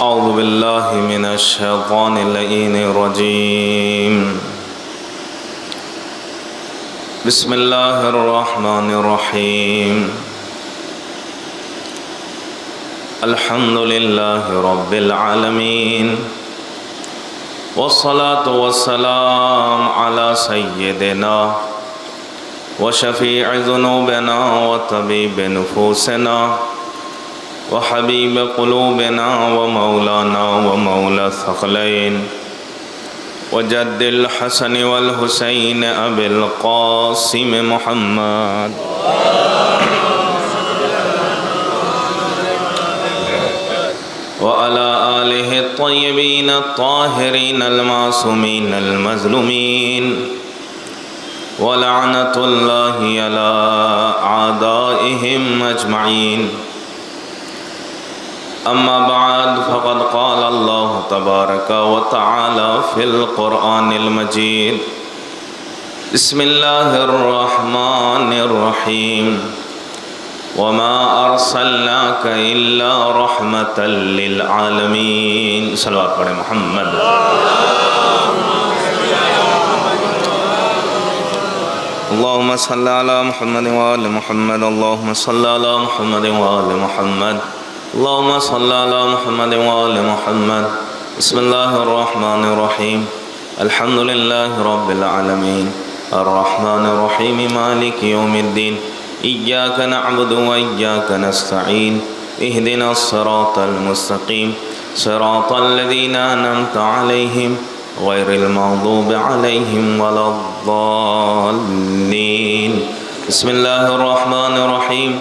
اعوذ باللہ من الشیطان اللعین الرجیم بسم اللہ الرحمن الرحیم الحمد للہ رب العالمین والصلاة والسلام علی سیدنا وشفیع ذنوبنا وطبیب نفوسنا وحبیب قلوبنا ومولانا ومولا الثقلین وجد الحسن والحسین ابی القاسم محمد وعلى آلہ الطیبین الطاہرین المعصومین المظلومین ولعنۃ اللہ علی اعدائہم اجمعین اما بعد فقد قال اللہ تبارک وتعالی فی القرآن المجید بسم اللہ الرحمن الرحیم وما ارسلناک الا رحمتا للعالمین صلوات پڑھیں محمد اللہم صلی علی محمد وآل محمد اللہم صلی علی محمد وآل محمد اللہم صلی علی محمد وآل محمد بسم اللہ الرحمن الرحیم الحمدللہ رب العالمین الرحمن الرحیم مالک یوم الدین ایاک نعبد و ایاک نستعین اہدنا الصراط المستقیم صراط الذین انعمت علیہم غیر المغضوب علیہم ولا الضالین بسم اللہ الرحمن الرحیم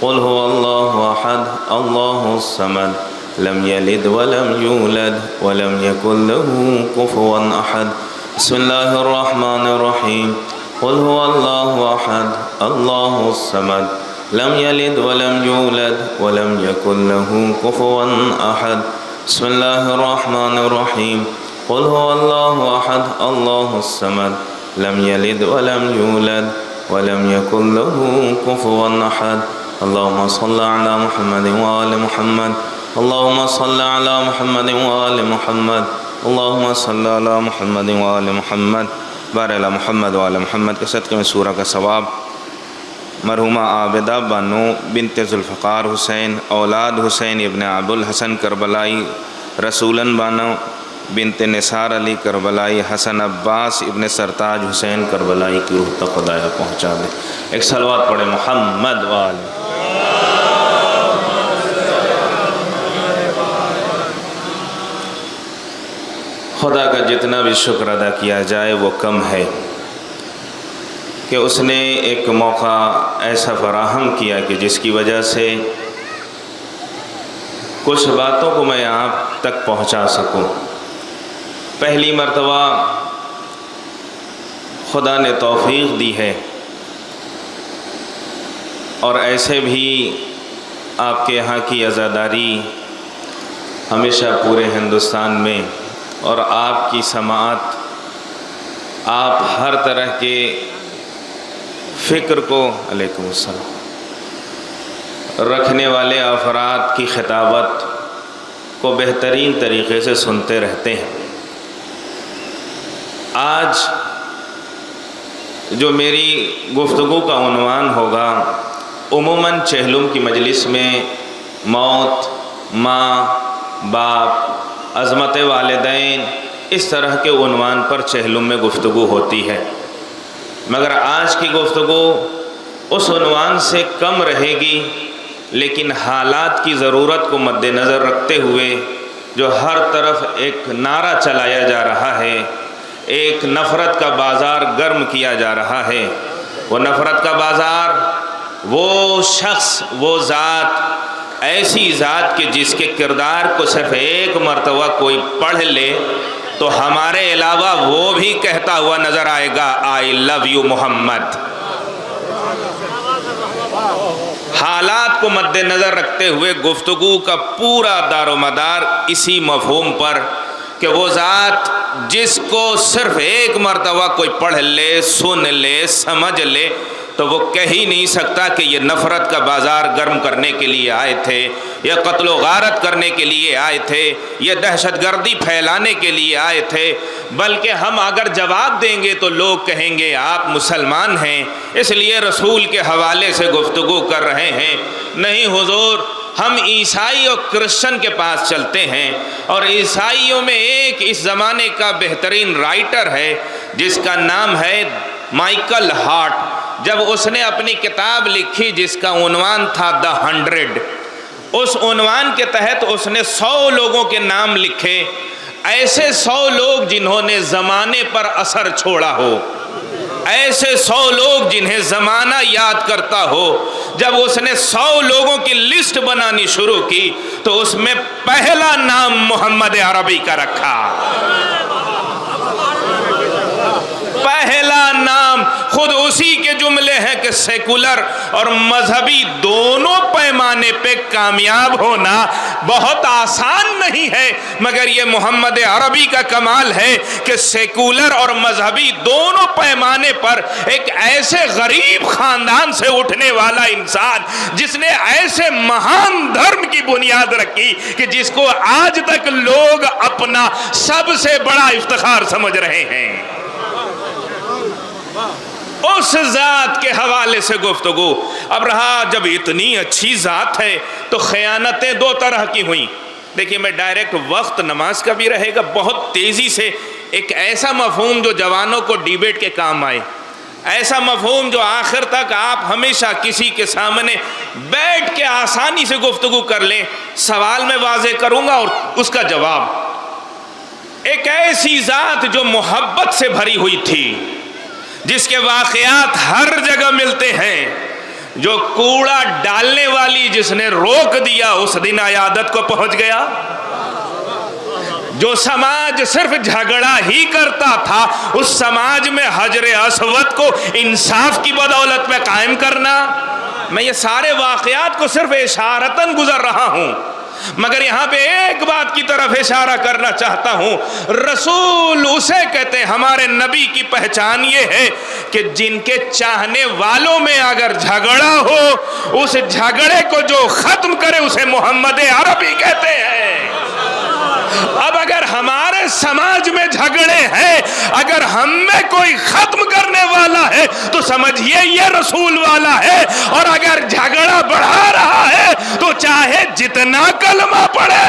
قل هو الله احد الله الصمد لم يلد ولم يولد ولم يكن له كفوا احد بسم الله الرحمن الرحيم قل هو الله احد الله الصمد لم يلد ولم يولد ولم يكن له كفوا احد بسم الله الرحمن الرحيم قل هو الله احد الله الصمد لم يلد ولم يولد ولم يكن له كفوا احد اللهم صل على محمد وآل محمد اللهم صل على محمد وآل محمد اللهم صل على محمد وآل محمد بارک اللہ محمد وآل محمد کے صدقے میں سورہ کا ثواب مرحومہ عابدہ بانو بنت ذوالفقار حسین اولاد حسین ابن ابو الحسن کربلائی رسولن بانو بنت نثار علی کربلائی حسن عباس ابن سرتاج حسین کربلائی کی روح تک خدایا پہنچا دے ایک صلوات پڑھے محمد وآل خدا کا جتنا بھی شکر ادا کیا جائے وہ کم ہے کہ اس نے ایک موقع ایسا فراہم کیا کہ جس کی وجہ سے کچھ باتوں کو میں آپ تک پہنچا سکوں پہلی مرتبہ خدا نے توفیق دی ہے اور ایسے بھی آپ کے یہاں کی عزاداری ہمیشہ پورے ہندوستان میں اور آپ کی سماعت آپ ہر طرح کے فکر کو علیکم السلام رکھنے والے افراد کی خطابت کو بہترین طریقے سے سنتے رہتے ہیں آج جو میری گفتگو کا عنوان ہوگا عموماً چہلم کی مجلس میں موت ماں باپ عظمت والدین اس طرح کے عنوان پر چہلم میں گفتگو ہوتی ہے مگر آج کی گفتگو اس عنوان سے کم رہے گی لیکن حالات کی ضرورت کو مد نظر رکھتے ہوئے جو ہر طرف ایک نعرہ چلایا جا رہا ہے ایک نفرت کا بازار گرم کیا جا رہا ہے وہ نفرت کا بازار وہ شخص وہ ذات ایسی ذات کہ جس کے کردار کو صرف ایک مرتبہ کوئی پڑھ لے تو ہمارے علاوہ وہ بھی کہتا ہوا نظر آئے گا آئی لو یو محمد حالات کو مد نظر رکھتے ہوئے گفتگو کا پورا دار و مدار اسی مفہوم پر کہ وہ ذات جس کو صرف ایک مرتبہ کوئی پڑھ لے سن لے سمجھ لے تو وہ کہہ ہی نہیں سکتا کہ یہ نفرت کا بازار گرم کرنے کے لیے آئے تھے یہ قتل و غارت کرنے کے لیے آئے تھے، یہ دہشت گردی پھیلانے کے لیے آئے تھے، بلکہ ہم اگر جواب دیں گے تو لوگ کہیں گے آپ مسلمان ہیں اس لیے رسول کے حوالے سے گفتگو کر رہے ہیں۔ نہیں حضور، ہم عیسائی اور کرسچن کے پاس چلتے ہیں، اور عیسائیوں میں ایک اس زمانے کا بہترین رائٹر ہے جس کا نام ہے مائیکل ہارٹ۔ جب اس نے اپنی کتاب لکھی جس کا عنوان تھا دا 100، اس عنوان کے تحت اس نے 100 لوگوں کے نام لکھے، ایسے 100 لوگ جنہوں نے زمانے پر اثر چھوڑا ہو، ایسے 100 لوگ جنہیں زمانہ یاد کرتا ہو۔ جب اس نے 100 لوگوں کی لسٹ بنانی شروع کی تو اس میں پہلا نام محمد عربی کا رکھا، پہلا نام۔ خود اسی کے جملے ہیں کہ سیکولر اور مذہبی دونوں پیمانے پہ کامیاب ہونا بہت آسان نہیں ہے، مگر یہ محمد عربی کا کمال ہے کہ سیکولر اور مذہبی دونوں پیمانے پر ایک ایسے غریب خاندان سے اٹھنے والا انسان جس نے ایسے مہان دھرم کی بنیاد رکھی کہ جس کو آج تک لوگ اپنا سب سے بڑا افتخار سمجھ رہے ہیں، اس ذات کے حوالے سے گفتگو۔ اب رہا جب اتنی اچھی ذات ہے تو خیانتیں 2 طرح کی ہوئیں۔ دیکھیے میں ڈائریکٹ وقت نماز کا بھی رہے گا، بہت تیزی سے ایک ایسا مفہوم جو جوانوں کو ڈیبیٹ کے کام آئے، ایسا مفہوم جو آخر تک آپ ہمیشہ کسی کے سامنے بیٹھ کے آسانی سے گفتگو کر لیں۔ سوال میں واضح کروں گا اور اس کا جواب۔ ایک ایسی ذات جو محبت سے بھری ہوئی تھی، جس کے واقعات ہر جگہ ملتے ہیں، جو کوڑا ڈالنے والی جس نے روک دیا اس دن عیادت کو پہنچ گیا، جو سماج صرف جھگڑا ہی کرتا تھا اس سماج میں حجر اسود کو انصاف کی بدولت میں قائم کرنا۔ میں یہ سارے واقعات کو صرف اشارتاً گزر رہا ہوں، مگر یہاں پہ ایک بات کی طرف اشارہ کرنا چاہتا ہوں۔ رسول اسے کہتے ہیں، ہمارے نبی کی پہچان یہ ہے کہ جن کے چاہنے والوں میں اگر جھگڑا ہو، اس جھگڑے کو جو ختم کرے اسے محمد عربی کہتے ہیں۔ اب اگر ہمارے سماج میں جھگڑے ہیں، اگر ہم میں کوئی ختم کرنے والا ہے تو سمجھیے یہ رسول والا ہے، اور اگر جھگڑا بڑھا رہا ہے تو چاہے جتنا کلمہ پڑھے۔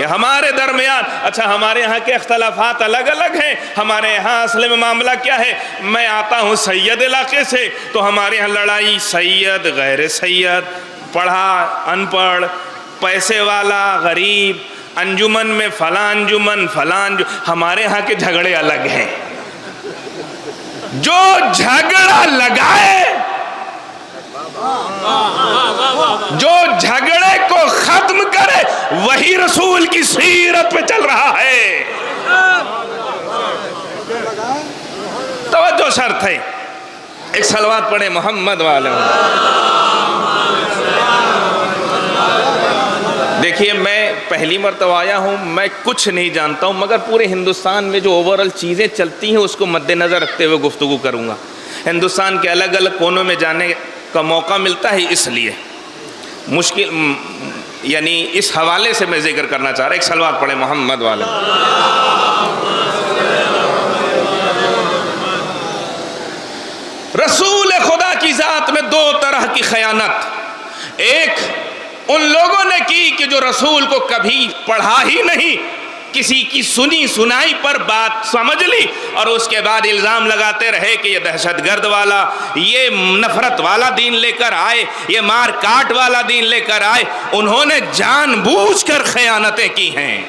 یہ ہمارے درمیان، اچھا ہمارے یہاں کے اختلافات الگ الگ ہیں۔ ہمارے یہاں اصل میں معاملہ کیا ہے، میں آتا ہوں سید علاقے سے تو ہمارے یہاں لڑائی سید غیر سید، پڑھا ان پڑھ، پیسے والا غریب، انجمن میں فلاں انجمن فلاں ہمارے ہاں کے جھگڑے الگ ہیں۔ جو جھگڑا لگائے، جو جھگڑے کو ختم کرے، وہی رسول کی سیرت پہ چل رہا ہے۔ توجہ شرط ہے، ایک صلوات پڑھے محمد والے۔ دیکھیے میں پہلی مرتبہ آیا ہوں، میں کچھ نہیں جانتا ہوں، مگر پورے ہندوستان میں جو اوورال چیزیں چلتی ہیں اس کو مد نظر رکھتے ہوئے گفتگو کروں گا۔ ہندوستان کے الگ الگ کونوں میں جانے کا موقع ملتا ہے، اس لیے مشکل یعنی اس حوالے سے میں ذکر کرنا چاہ رہا۔ ایک صلوات پڑھے محمد والے۔ رسول خدا کی ذات میں 2 طرح کی خیانت، ایک ان لوگوں نے کی کہ جو رسول کو کبھی پڑھا ہی نہیں، کسی کی سنی سنائی پر بات سمجھ لی اور اس کے بعد الزام لگاتے رہے کہ یہ دہشت گرد والا، یہ نفرت والا دین لے کر آئے، یہ مار کاٹ والا دین لے کر آئے۔ انہوں نے جان بوجھ کر خیانتیں کی ہیں،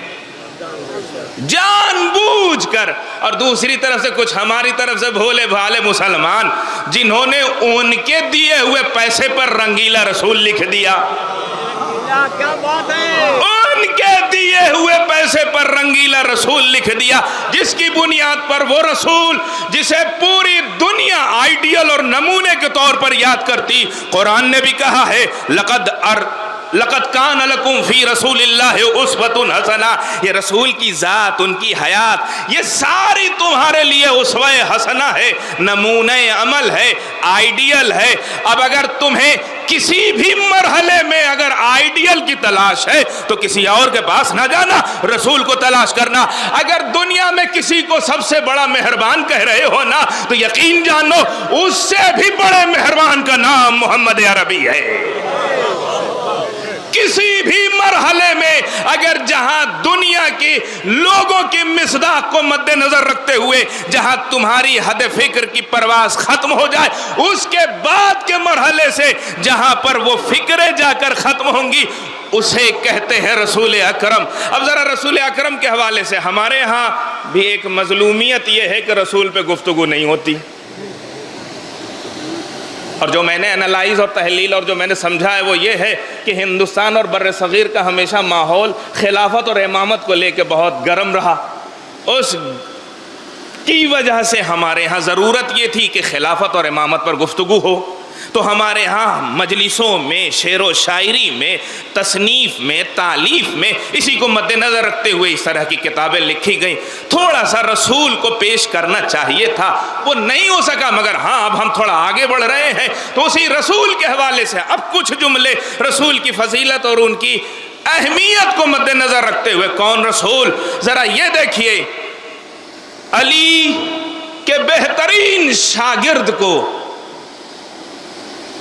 جان بوجھ کر۔ اور دوسری طرف سے کچھ ہماری طرف سے بھولے بھالے مسلمان جنہوں نے ان کے دیے ہوئے پیسے پر رنگیلا رسول لکھ دیا، کیا بات ہے، ان کے دیے ہوئے پیسے پر رنگیلا رسول لکھ دیا، جس کی بنیاد پر وہ رسول جسے پوری دنیا آئیڈیل اور نمونے کے طور پر یاد کرتی، قرآن نے بھی کہا ہے لقد کان لکم فی رسول اللہ اسوۃ حسنہ، یہ رسول کی ذات، ان کی حیات، یہ ساری تمہارے لیے اسوہ حسنہ ہے، نمونہ عمل ہے، آئیڈیل ہے۔ اب اگر تمہیں کسی بھی مرحلے میں اگر آئیڈیل کی تلاش ہے تو کسی اور کے پاس نہ جانا، رسول کو تلاش کرنا۔ اگر دنیا میں کسی کو سب سے بڑا مہربان کہہ رہے ہو نا تو یقین جانو اس سے بھی بڑے مہربان کا نام محمد عربی ہے۔ کسی بھی مرحلے میں اگر جہاں دنیا کے لوگوں کی مصداق کو مد نظر رکھتے ہوئے جہاں تمہاری حد فکر کی پرواز ختم ہو جائے، اس کے بعد کے مرحلے سے جہاں پر وہ فکریں جا کر ختم ہوں گی اسے کہتے ہیں رسول اکرم۔ اب ذرا رسول اکرم کے حوالے سے ہمارے ہاں بھی ایک مظلومیت یہ ہے کہ رسول پہ گفتگو نہیں ہوتی، اور جو میں نے انالائز اور تحلیل اور جو میں نے سمجھا ہے وہ یہ ہے کہ ہندوستان اور بر صغیر کا ہمیشہ ماحول خلافت اور امامت کو لے کے بہت گرم رہا، اس کی وجہ سے ہمارے ہاں ضرورت یہ تھی کہ خلافت اور امامت پر گفتگو ہو، تو ہمارے ہاں مجلسوں میں شعر و شاعری میں تصنیف میں تالیف میں اسی کو مد نظر رکھتے ہوئے اس طرح کی کتابیں لکھی گئیں۔ تھوڑا سا رسول کو پیش کرنا چاہیے تھا، وہ نہیں ہو سکا، مگر ہاں اب ہم تھوڑا آگے بڑھ رہے ہیں تو اسی رسول کے حوالے سے اب کچھ جملے رسول کی فضیلت اور ان کی اہمیت کو مد نظر رکھتے ہوئے۔ کون رسول؟ ذرا یہ دیکھیے، علی کے بہترین شاگرد کو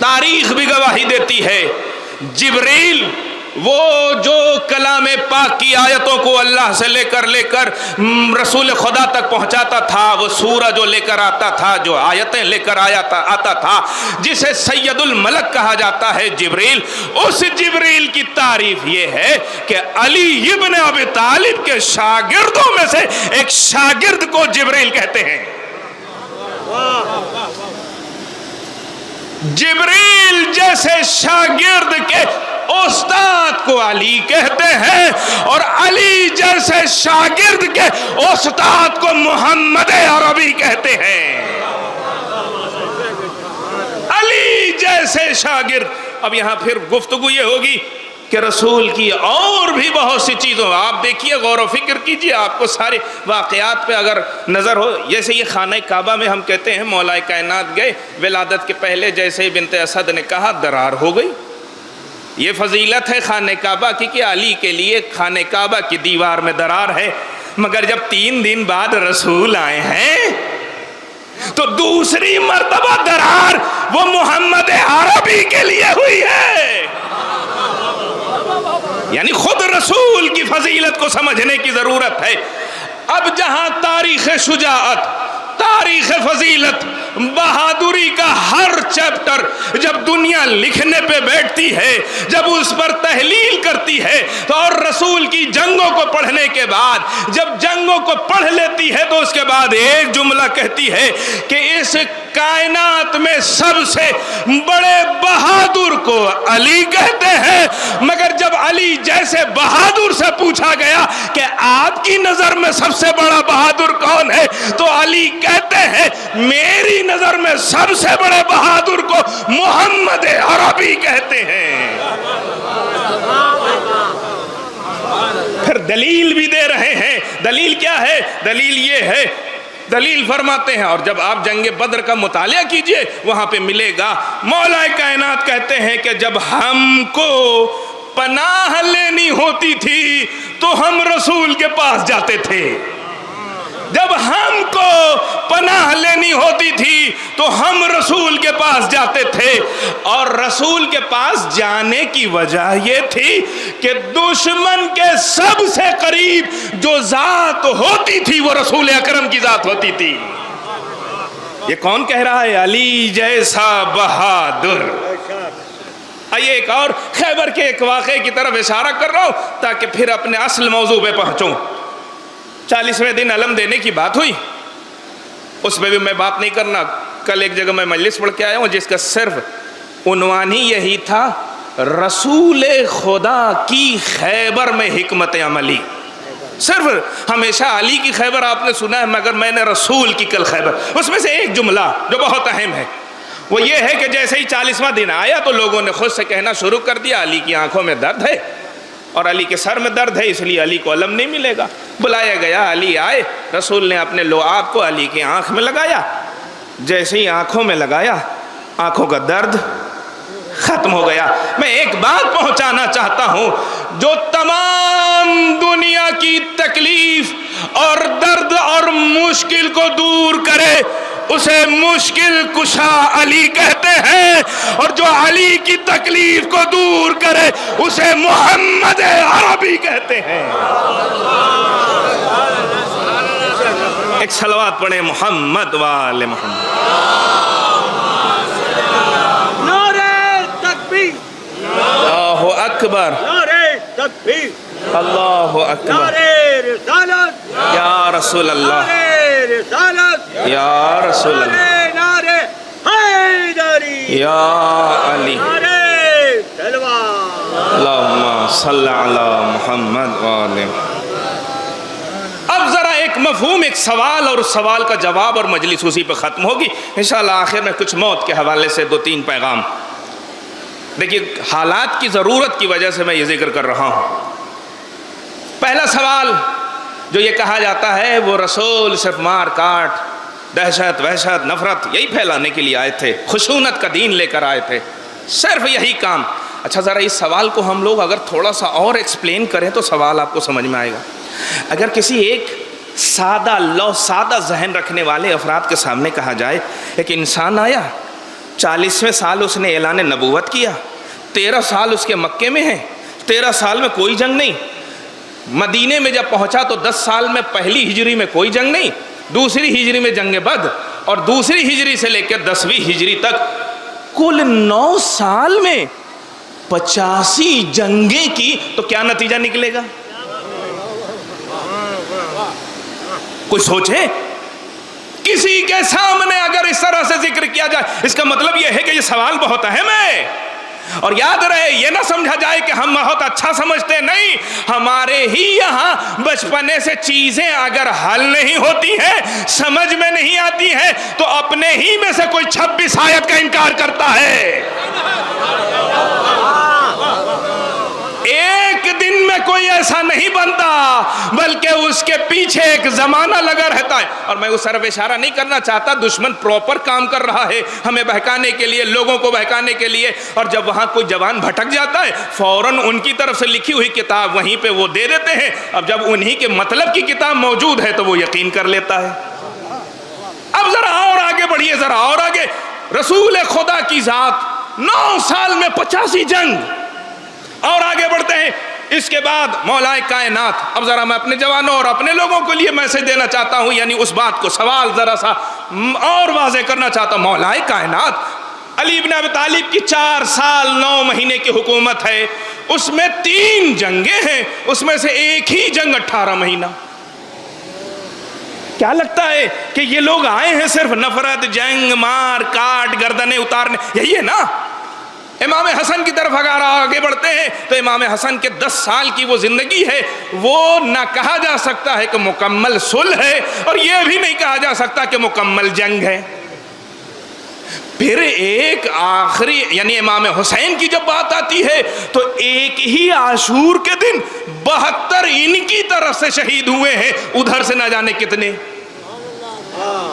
تاریخ بھی گواہی دیتی ہے، جبریل وہ جو کلام پاک کی آیتوں کو اللہ سے لے کر رسول خدا تک پہنچاتا تھا، وہ سورہ جو لے کر آتا تھا، جو آیتیں لے کر آتا تھا، جسے سید الملک کہا جاتا ہے جبریل، اس جبریل کی تعریف یہ ہے کہ علی ابن ابی طالب کے شاگردوں میں سے ایک شاگرد کو جبریل کہتے ہیں۔ جبریل جیسے شاگرد کے استاد کو علی کہتے ہیں، اور علی جیسے شاگرد کے استاد کو محمد عربی کہتے ہیں۔ علی جیسے شاگرد۔ اب یہاں پھر گفتگو یہ ہوگی کہ رسول کی اور بھی بہت سی چیزوں، آپ دیکھیے، غور و فکر کیجئے، آپ کو سارے واقعات پہ اگر نظر ہو، جیسے یہ خانہ کعبہ میں ہم کہتے ہیں مولا کائنات گئے ولادت کے پہلے، جیسے بنت اسد نے کہا درار ہو گئی۔ یہ فضیلت ہے خانہ کعبہ کی کہ علی کے لیے خانہ کعبہ کی دیوار میں درار ہے، مگر جب 3 دن بعد رسول آئے ہیں تو دوسری مرتبہ درار وہ محمد عربی کے لیے ہوئی ہے۔ یعنی خود رسول کی فضیلت کو سمجھنے کی ضرورت ہے۔ اب جہاں تاریخ شجاعت، تاریخ فضیلت، بہادری کا ہر چیپٹر جب دنیا لکھنے پہ بیٹھتی ہے، جب اس پر تحلیل کرتی ہے، تو اور رسول کی جنگوں کو پڑھنے کے بعد جب جنگوں کو پڑھ لیتی ہے تو اس کے بعد ایک جملہ کہتی ہے کہ اس کائنات میں سب سے بڑے بہادر کو علی کہتے ہیں۔ مگر جب علی جیسے بہادر سے پوچھا گیا کہ آپ کی نظر میں سب سے بڑا بہادر کون ہے، تو علی کہتے ہیں میری نظر میں سب سے بڑے بہادر کو محمد عربی کہتے ہیں۔ پھر دلیل بھی دے رہے ہیں۔ دلیل کیا ہے؟ دلیل یہ ہے، دلیل فرماتے ہیں، اور جب آپ جنگ بدر کا مطالعہ کیجئے وہاں پہ ملے گا، مولا کائنات کہتے ہیں کہ جب ہم کو پناہ لینی ہوتی تھی تو ہم رسول کے پاس جاتے تھے، جب ہم کو پناہ لینی ہوتی تھی تو ہم رسول کے پاس جاتے تھے، اور رسول کے پاس جانے کی وجہ یہ تھی کہ دشمن کے سب سے قریب جو ذات ہوتی تھی وہ رسول اکرم کی ذات ہوتی تھی۔ یہ کون کہہ رہا ہے؟ علی جیسا بہادر۔ آئیے ایک اور خیبر کے ایک واقعے کی طرف اشارہ کر رہا ہوں تاکہ پھر اپنے اصل موضوع پہ پہنچوں۔ 40ویں دن علم دینے کی بات ہوئی، اس پہ بھی میں بات نہیں کرنا۔ کل ایک جگہ میں مجلس پڑھ کے آیا ہوں جس کا صرف عنوان ہی یہی تھا، رسول خدا کی خیبر میں حکمت عملی۔ صرف ہمیشہ علی کی خیبر آپ نے سنا ہے، مگر میں نے رسول کی کل خیبر، اس میں سے ایک جملہ جو بہت اہم ہے وہ یہ ہے کہ جیسے ہی 40واں دن آیا تو لوگوں نے خود سے کہنا شروع کر دیا علی کی آنکھوں میں درد ہے اور علی کے سر میں درد ہے، اس لیے علی کو علم نہیں ملے گا۔ بلایا گیا، علی آئے، رسول نے اپنے لعاب کو علی کی آنکھ میں لگایا، جیسے ہی آنکھوں میں لگایا آنکھوں کا درد ختم ہو گیا۔ میں ایک بات پہنچانا چاہتا ہوں، جو تمام دنیا کی تکلیف اور درد اور مشکل کو دور کرے اسے مشکل کشا علی کہتے ہیں، اور جو علی کی تکلیف کو دور کرے اسے محمد عربی کہتے ہیں۔ ایک صلوات پڑھیں محمد وآل محمد۔ نعرہ تکبیر، اللہ اکبر، نعرہ تکبیر، اللہ اکبر، نعرہ رسالت، یا رسول اللہ، نعرہ رسالت، یا رسول اللہ، نعرہ حیدری، یا علی، نعرہ تلوار۔ اللہم صلی علی محمد وآل محمد۔ اب ذرا ایک مفہوم، ایک سوال اور اس سوال کا جواب، اور مجلس اسی پہ ختم ہوگی انشاءاللہ۔ آخر میں کچھ موت کے حوالے سے 2-3 پیغام۔ دیکھیے حالات کی ضرورت کی وجہ سے میں یہ ذکر کر رہا ہوں۔ پہلا سوال جو یہ کہا جاتا ہے وہ رسول صرف مار کاٹ، دہشت وحشت نفرت یہی پھیلانے کے لیے آئے تھے، خشونت کا دین لے کر آئے تھے، صرف یہی کام۔ اچھا ذرا اس سوال کو ہم لوگ اگر تھوڑا سا اور ایکسپلین کریں تو سوال آپ کو سمجھ میں آئے گا۔ اگر کسی ایک سادہ ذہن رکھنے والے افراد کے سامنے کہا جائے ایک انسان آیا، 40ویں سال اس نے اعلان نبوت کیا، 13 سال اس کے مکے میں ہیں، 13 سال میں کوئی جنگ نہیں، مدینے میں جب پہنچا تو 10 سال میں پہلی ہجری میں کوئی جنگ نہیں، دوسری ہجری میں جنگ بدر، اور دوسری ہجری سے لے کے 10ویں ہجری تک کل 9 سال میں 85 جنگیں کی، تو کیا نتیجہ نکلے گا؟ کوئی سوچے؟ کسی کے سامنے اگر اس طرح سے ذکر کیا جائے اس کا مطلب یہ ہے کہ یہ سوال بہت اہم ہے، اور یاد رہے یہ نہ سمجھا جائے کہ ہم بہت اچھا سمجھتے، نہیں، ہمارے ہی یہاں بچپنے سے چیزیں اگر حل نہیں ہوتی ہیں، سمجھ میں نہیں آتی ہیں، تو اپنے ہی میں سے کوئی 26 آیت کا انکار کرتا ہے۔ ایک دن میں کوئی ایسا نہیں بنتا، بلکہ اس کے پیچھے ایک زمانہ لگا رہتا ہے۔ اور میں اس طرف اشارہ نہیں کرنا چاہتا، دشمن پراپر کام کر رہا ہے ہمیں بہکانے کے لیے، لوگوں کو بہکانے کے لیے، اور جب وہاں کوئی جوان بھٹک جاتا ہے فوراً ان کی طرف سے لکھی ہوئی کتاب وہیں پہ وہ دے دیتے ہیں، اب جب انہی کے مطلب کی کتاب موجود ہے تو وہ یقین کر لیتا ہے۔ اب ذرا اور آگے بڑھیے، ذرا اور آگے، رسول خدا کی ذات 9 سال میں 85 جنگ، اور آگے بڑھتے ہیں۔ اس کے بعد مولا کائنات، اب ذرا میں اپنے جوانوں اور اپنے لوگوں کے لیے میسج دینا چاہتا ہوں، یعنی اس بات کو سوال ذرا سا اور واضح کرنا چاہتا ہوں۔ مولا کائنات علی بن ابی طالب کی 4 سال 9 مہینے کی حکومت ہے، اس میں 3 جنگیں ہیں، اس میں سے ایک ہی جنگ 18 مہینہ۔ کیا لگتا ہے کہ یہ لوگ آئے ہیں صرف نفرت، جنگ، مار کاٹ، گردنیں اتارنے، یہی ہے نا؟ امام حسن کی طرف اگر آگے بڑھتے ہیں تو امام حسن کے 10 سال کی وہ زندگی ہے، وہ نہ کہا جا سکتا ہے کہ مکمل صلح ہے، اور یہ بھی نہیں کہا جا سکتا کہ مکمل جنگ ہے۔ پھر ایک آخری یعنی امام حسین کی جب بات آتی ہے تو ایک ہی عاشور کے دن 72 ان کی طرف سے شہید ہوئے ہیں، ادھر سے نہ جانے کتنے۔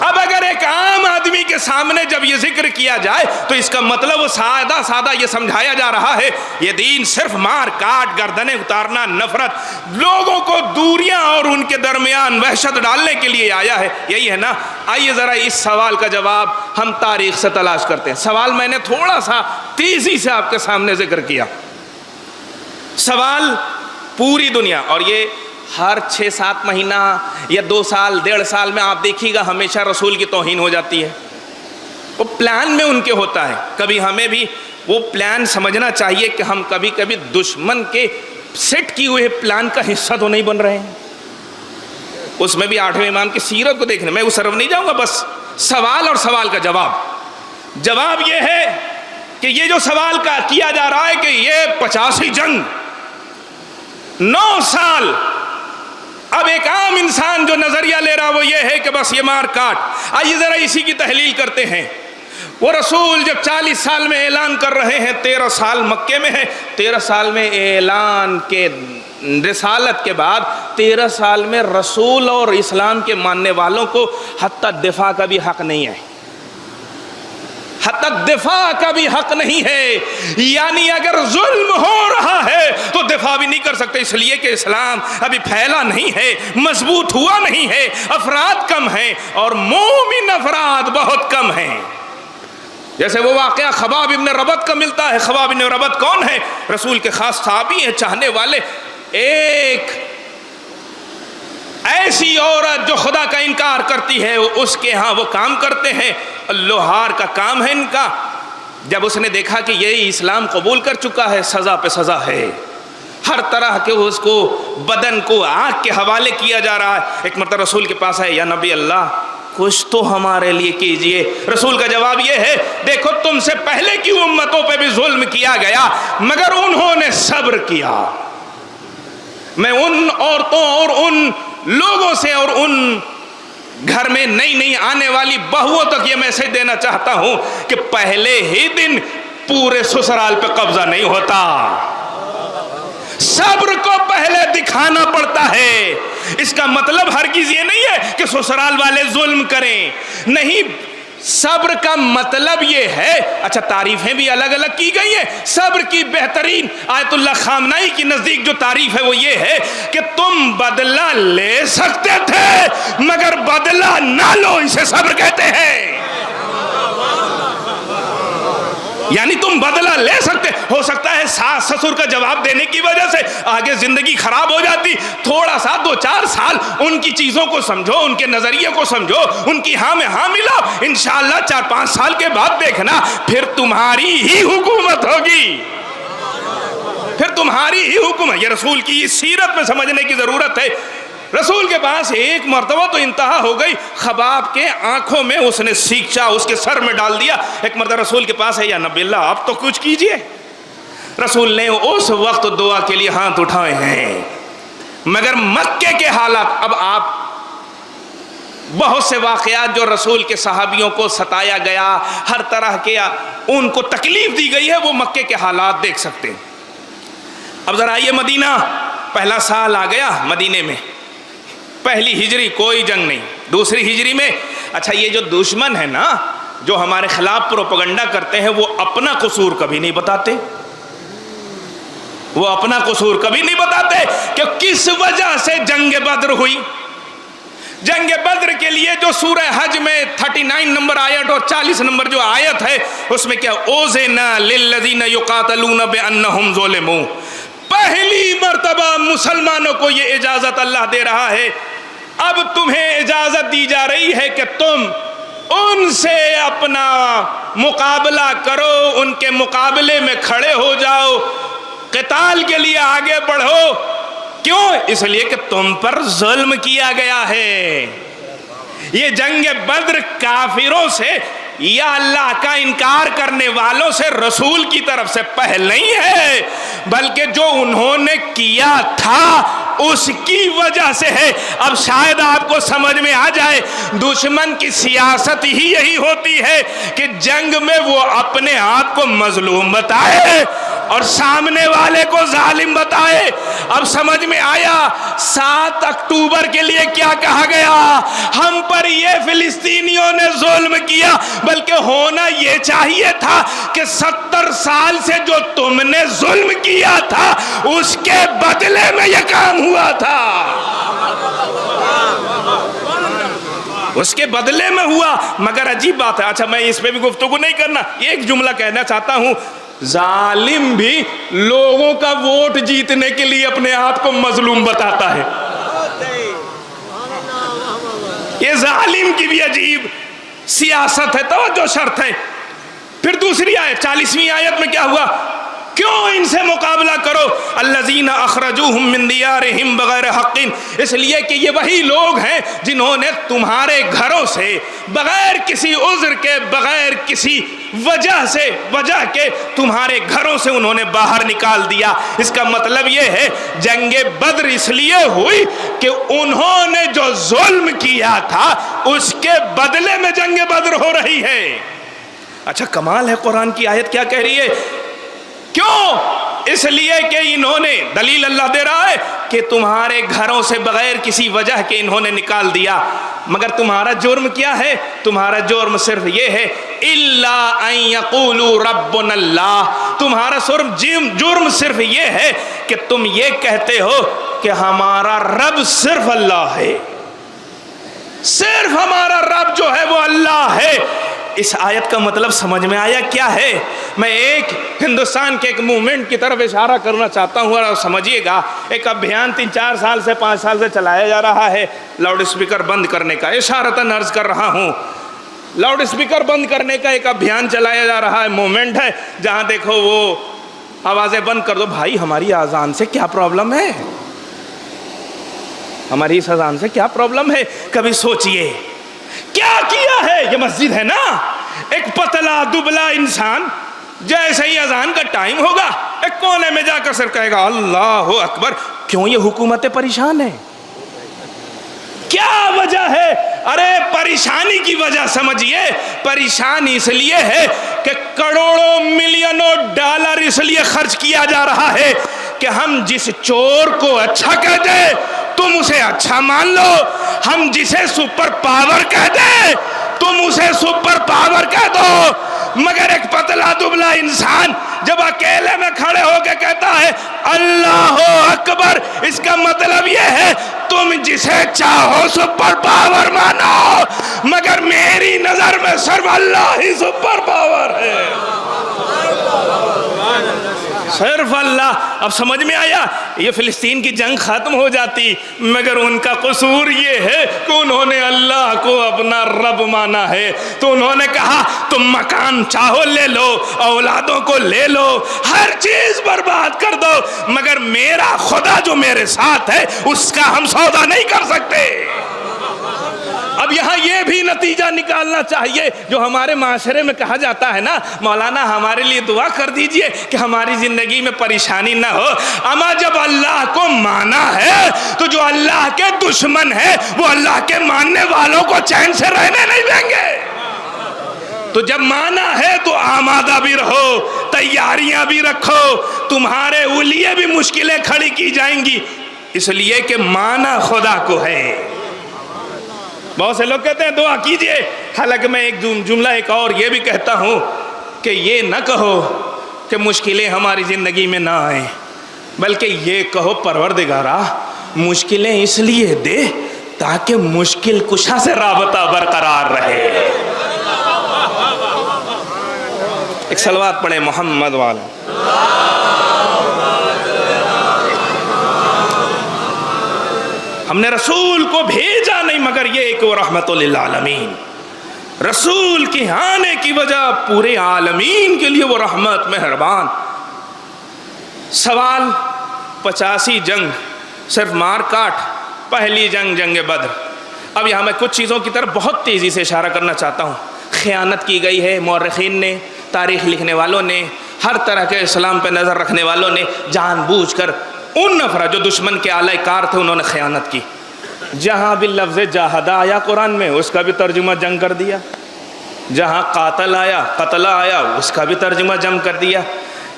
اب اگر ایک عام آدمی کے سامنے جب یہ ذکر کیا جائے تو اس کا مطلب سادہ یہ سمجھایا جا رہا ہے یہ دین صرف مار کاٹ، گردنیں اتارنا، نفرت، لوگوں کو دوریاں اور ان کے درمیان وحشت ڈالنے کے لیے آیا ہے، یہی ہے نا؟ آئیے ذرا اس سوال کا جواب ہم تاریخ سے تلاش کرتے ہیں۔ سوال میں نے تھوڑا سا تیزی سے آپ کے سامنے ذکر کیا۔ سوال پوری دنیا، اور یہ ہر 6-7 مہینہ یا 2 سال 1.5 سال میں آپ دیکھیے گا ہمیشہ رسول کی توہین ہو جاتی ہے، وہ پلان میں ان کے ہوتا ہے۔ کبھی ہمیں بھی وہ پلان سمجھنا چاہیے کہ ہم کبھی کبھی دشمن کے سیٹ کی ہوئے پلان کا حصہ تو نہیں بن رہے ہیں۔ اس میں بھی 8ویں امام کی سیرت کو دیکھنے، میں اس طرف نہیں جاؤں گا، بس سوال اور سوال کا جواب یہ ہے کہ یہ جو سوال کا کیا جا رہا ہے کہ یہ 85 جنگ 9 سال، اب ایک عام انسان جو نظریہ لے رہا وہ یہ ہے کہ بس یہ مار کاٹ۔ آئیے ذرا اسی کی تحلیل کرتے ہیں۔ وہ رسول جب 40 سال میں اعلان کر رہے ہیں، 13 سال مکے میں ہے، 13 سال میں اعلان کے رسالت کے بعد 13 سال میں رسول اور اسلام کے ماننے والوں کو حتی دفاع کا بھی حق نہیں ہے۔ حتی دفاع کا بھی حق نہیں ہے، یعنی اگر ظلم ہو رہا ہے تو دفاع بھی نہیں کر سکتے، اس لیے کہ اسلام ابھی پھیلا نہیں ہے، مضبوط ہوا نہیں ہے، افراد کم ہیں اور مومن افراد بہت کم ہیں۔ جیسے وہ واقعہ خباب ابن ربط کا ملتا ہے۔ خباب ابن ربط کون ہے؟ رسول کے خاص صحابی ہیں، چاہنے والے۔ ایک ایسی عورت جو خدا کا انکار کرتی ہے، اس کے ہاں وہ کام کرتے ہیں، لوہار کا کام ہے ان کا۔ جب اس نے دیکھا کہ یہ اسلام قبول کر چکا ہے، سزا پہ سزا ہے، ہر طرح کے اس کو بدن کو آگ کے حوالے کیا جا رہا ہے۔ ایک مرتبہ رسول کے پاس ہے، یا نبی اللہ کچھ تو ہمارے لیے کیجئے۔ رسول کا جواب یہ ہے، دیکھو تم سے پہلے کی امتوں پہ بھی ظلم کیا گیا مگر انہوں نے صبر کیا۔ میں ان عورتوں اور ان لوگوں سے اور ان گھر میں نئی نئی آنے والی بہوؤں تک یہ میسج دینا چاہتا ہوں کہ پہلے ہی دن پورے سسرال پہ قبضہ نہیں ہوتا، صبر کو پہلے دکھانا پڑتا ہے۔ اس کا مطلب ہرگز یہ نہیں ہے کہ سسرال والے ظلم کریں، نہیں، صبر کا مطلب یہ ہے، اچھا تعریفیں بھی الگ الگ کی گئی ہیں۔ صبر کی بہترین آیت اللہ خامنائی کی نزدیک جو تعریف ہے وہ یہ ہے کہ تم بدلہ لے سکتے تھے مگر بدلہ نہ لو، اسے صبر کہتے ہیں۔ یعنی تم بدلہ لے سکتے، ہو سکتا ہے ساس سسر کا جواب دینے کی وجہ سے آگے زندگی خراب ہو جاتی، تھوڑا سا 2-4 سال ان کی چیزوں کو سمجھو، ان کے نظریے کو سمجھو، ان کی ہاں میں ہاں ملاؤ، انشاءاللہ 4-5 سال کے بعد دیکھنا پھر تمہاری ہی حکومت ہوگی، پھر تمہاری ہی حکومت۔ یہ رسول کی سیرت میں سمجھنے کی ضرورت ہے۔ رسول کے پاس ایک مرتبہ تو انتہا ہو گئی، خباب کے آنکھوں میں اس نے سیکچا، اس کے سر میں ڈال دیا۔ ایک مرتبہ رسول کے پاس ہے، یا نبی اللہ آپ تو کچھ کیجئے۔ رسول نے اس وقت دعا کے لیے ہاتھ اٹھائے ہیں، مگر مکے کے حالات، اب آپ بہت سے واقعات جو رسول کے صحابیوں کو ستایا گیا، ہر طرح کے ان کو تکلیف دی گئی ہے، وہ مکے کے حالات دیکھ سکتے ہیں۔ اب ذرا آئیے مدینہ، پہلا سال آ گیا مدینے میں، پہلی ہجری کوئی جنگ نہیں، دوسری ہجری میں اچھا یہ جو دشمن ہے نا، جو ہمارے خلاف پروپیگنڈا کرتے ہیں، وہ اپنا قصور کبھی نہیں بتاتے، وہ اپنا قصور کبھی نہیں بتاتے کہ کس وجہ سے جنگ بدر ہوئی۔ جنگ بدر کے لیے جو سورہ حج میں 39 نمبر آیت اور 40 نمبر جو آیت ہے، اس میں کیا اوزنا للذین یقاتلون بانہم ظلموا، پہلی مرتبہ مسلمانوں کو یہ اجازت اللہ دے رہا ہے، اب تمہیں اجازت دی جا رہی ہے کہ تم ان سے اپنا مقابلہ کرو، ان کے مقابلے میں کھڑے ہو جاؤ، قتال کے لیے آگے بڑھو۔ کیوں؟ اس لیے کہ تم پر ظلم کیا گیا ہے۔ یہ جنگ بدر کافروں سے یا اللہ کا انکار کرنے والوں سے رسول کی طرف سے پہل نہیں ہے، بلکہ جو انہوں نے کیا تھا اس کی وجہ سے ہے۔ اب شاید آپ کو سمجھ میں آ جائے، دشمن کی سیاست ہی یہی ہوتی ہے کہ جنگ میں وہ اپنے آپ کو مظلوم بتائے اور سامنے والے کو ظالم بتائے۔ اب سمجھ میں آیا 7 اکتوبر کے لیے کیا کہا گیا، ہم پر یہ فلسطینیوں نے ظلم کیا، بلکہ ہونا یہ چاہیے تھا کہ 70 سال سے جو تم نے ظلم کیا تھا اس کے بدلے میں یہ کام ہوا تھا، اس کے بدلے میں ہوا۔ مگر عجیب بات ہے، اچھا میں اس پہ بھی گفتگو نہیں کرنا، ایک جملہ کہنا چاہتا ہوں، ظالم بھی لوگوں کا ووٹ جیتنے کے لیے اپنے آپ کو مظلوم بتاتا ہے۔ یہ ظالم کی بھی عجیب سیاست ہے، توجہ شرط ہے۔ پھر دوسری آیت 40ویں آیت میں کیا ہوا، کیوں ان سے مقابلہ کرو، الذین اخرجوہم من دیارہم بغیر حق، اس لیے کہ یہ وہی لوگ ہیں جنہوں نے تمہارے گھروں سے بغیر کسی عذر کے، بغیر کسی وجہ کے تمہارے گھروں سے انہوں نے باہر نکال دیا۔ اس کا مطلب یہ ہے جنگ بدر اس لیے ہوئی کہ انہوں نے جو ظلم کیا تھا اس کے بدلے میں جنگ بدر ہو رہی ہے۔ اچھا کمال ہے، قرآن کی آیت کیا کہہ رہی ہے، کیوں؟ اس لیے کہ انہوں نے، دلیل اللہ دے رہا ہے، کہ تمہارے گھروں سے بغیر کسی وجہ کے انہوں نے نکال دیا، مگر تمہارا جرم کیا ہے؟ تمہارا جرم صرف یہ ہے الا ان یقولوا ربنا اللہ، تمہارا جرم صرف یہ ہے کہ تم یہ کہتے ہو کہ ہمارا رب صرف اللہ ہے، صرف ہمارا رب جو ہے وہ اللہ ہے۔ اس آیت کا مطلب سمجھ میں آیا کیا ہے؟ میں ایک ہندوستان کے ایک موومنٹ کی طرف اشارہ کرنا چاہتا ہوں، اور سمجھیے گا، ایک ابھیان 3-4 سال سے 5 سال سے چلایا جا رہا ہے لاؤڈ اسپیکر بند کرنے کا۔ اشارتاً عرض کر رہا ہوں، لاؤڈ اسپیکر بند کرنے کا ایک ابھیان چلایا جا رہا ہے، موومنٹ ہے، جہاں دیکھو وہ آوازیں بند کر دو۔ بھائی ہماری اذان سے کیا پرابلم ہے؟ ہماری اس اذان سے کیا پرابلم ہے؟ کبھی سوچئے کیا کیا ہے؟ یہ مسجد ہے نا، ایک پتلا دبلا انسان جیسے ہی اذان کا ٹائم ہوگا ایک کونے میں جا کر صرف کہے گا اللہ اکبر۔ کیوں یہ حکومتیں پریشان ہیں؟ کیا وجہ ہے؟ ارے پریشانی کی وجہ سمجھیے، پریشانی اس لیے ہے کہ کروڑوں ملینوں ڈالر اس لیے خرچ کیا جا رہا ہے کہ ہم جس چور کو اچھا کہہ دیں تم اسے اچھا مان لو، ہم جسے سپر پاور کہہ دیں تم اسے سپر پاور کہہ دو۔ مگر ایک پتلا دبلا انسان جب اکیلے میں کھڑے ہو کے کہتا ہے اللہ اکبر، اس کا مطلب یہ ہے تم جسے چاہو سپر پاور مانو، مگر میری نظر میں صرف اللہ ہی سپر پاور ہے، صرف اللہ۔ اب سمجھ میں آیا؟ یہ فلسطین کی جنگ ختم ہو جاتی، مگر ان کا قصور یہ ہے کہ انہوں نے اللہ کو اپنا رب مانا ہے، تو انہوں نے کہا تم مکان چاہو لے لو، اولادوں کو لے لو، ہر چیز برباد کر دو، مگر میرا خدا جو میرے ساتھ ہے اس کا ہم سودا نہیں کر سکتے۔ اب یہاں یہ بھی نتیجہ نکالنا چاہیے جو ہمارے معاشرے میں کہا جاتا ہے نا، مولانا ہمارے لیے دعا کر دیجئے کہ ہماری زندگی میں پریشانی نہ ہو۔ اما جب اللہ کو مانا ہے تو جو اللہ کے دشمن ہے وہ اللہ کے ماننے والوں کو چین سے رہنے نہیں دیں گے۔ تو جب مانا ہے تو آمادہ بھی رہو، تیاریاں بھی رکھو، تمہارے لیے بھی مشکلیں کھڑی کی جائیں گی، اس لیے کہ مانا خدا کو ہے۔ بہت سے لوگ کہتے ہیں دعا کیجئے، حالانکہ میں ایک جملہ ایک اور یہ بھی کہتا ہوں کہ یہ نہ کہو کہ مشکلیں ہماری زندگی میں نہ آئیں، بلکہ یہ کہو پروردگارا مشکلیں اس لیے دے تاکہ مشکل کشا سے رابطہ برقرار رہے۔ ایک صلوات پڑھیں محمد والا۔ ہم نے رسول کو بھیجا نہیں مگر یہ کہ وہ رحمت للعالمین، رسول کی آنے کی وجہ پورے عالمین کے لیے وہ رحمت مہربان۔ سوال 85 جنگ صرف مار کاٹ، پہلی جنگ جنگ بدر۔ اب یہاں میں کچھ چیزوں کی طرف بہت تیزی سے اشارہ کرنا چاہتا ہوں۔ خیانت کی گئی ہے، مورخین نے، تاریخ لکھنے والوں نے، ہر طرح کے اسلام پہ نظر رکھنے والوں نے جان بوجھ کر ان نفر جو دشمن کے اعلی کار تھے انہوں نے خیانت کی۔ جہاں بھی لفظ جاہدہ آیا قرآن میں اس کا بھی ترجمہ جنگ کر دیا، جہاں قاتل آیا قتل آیا اس کا بھی ترجمہ جنگ کر دیا۔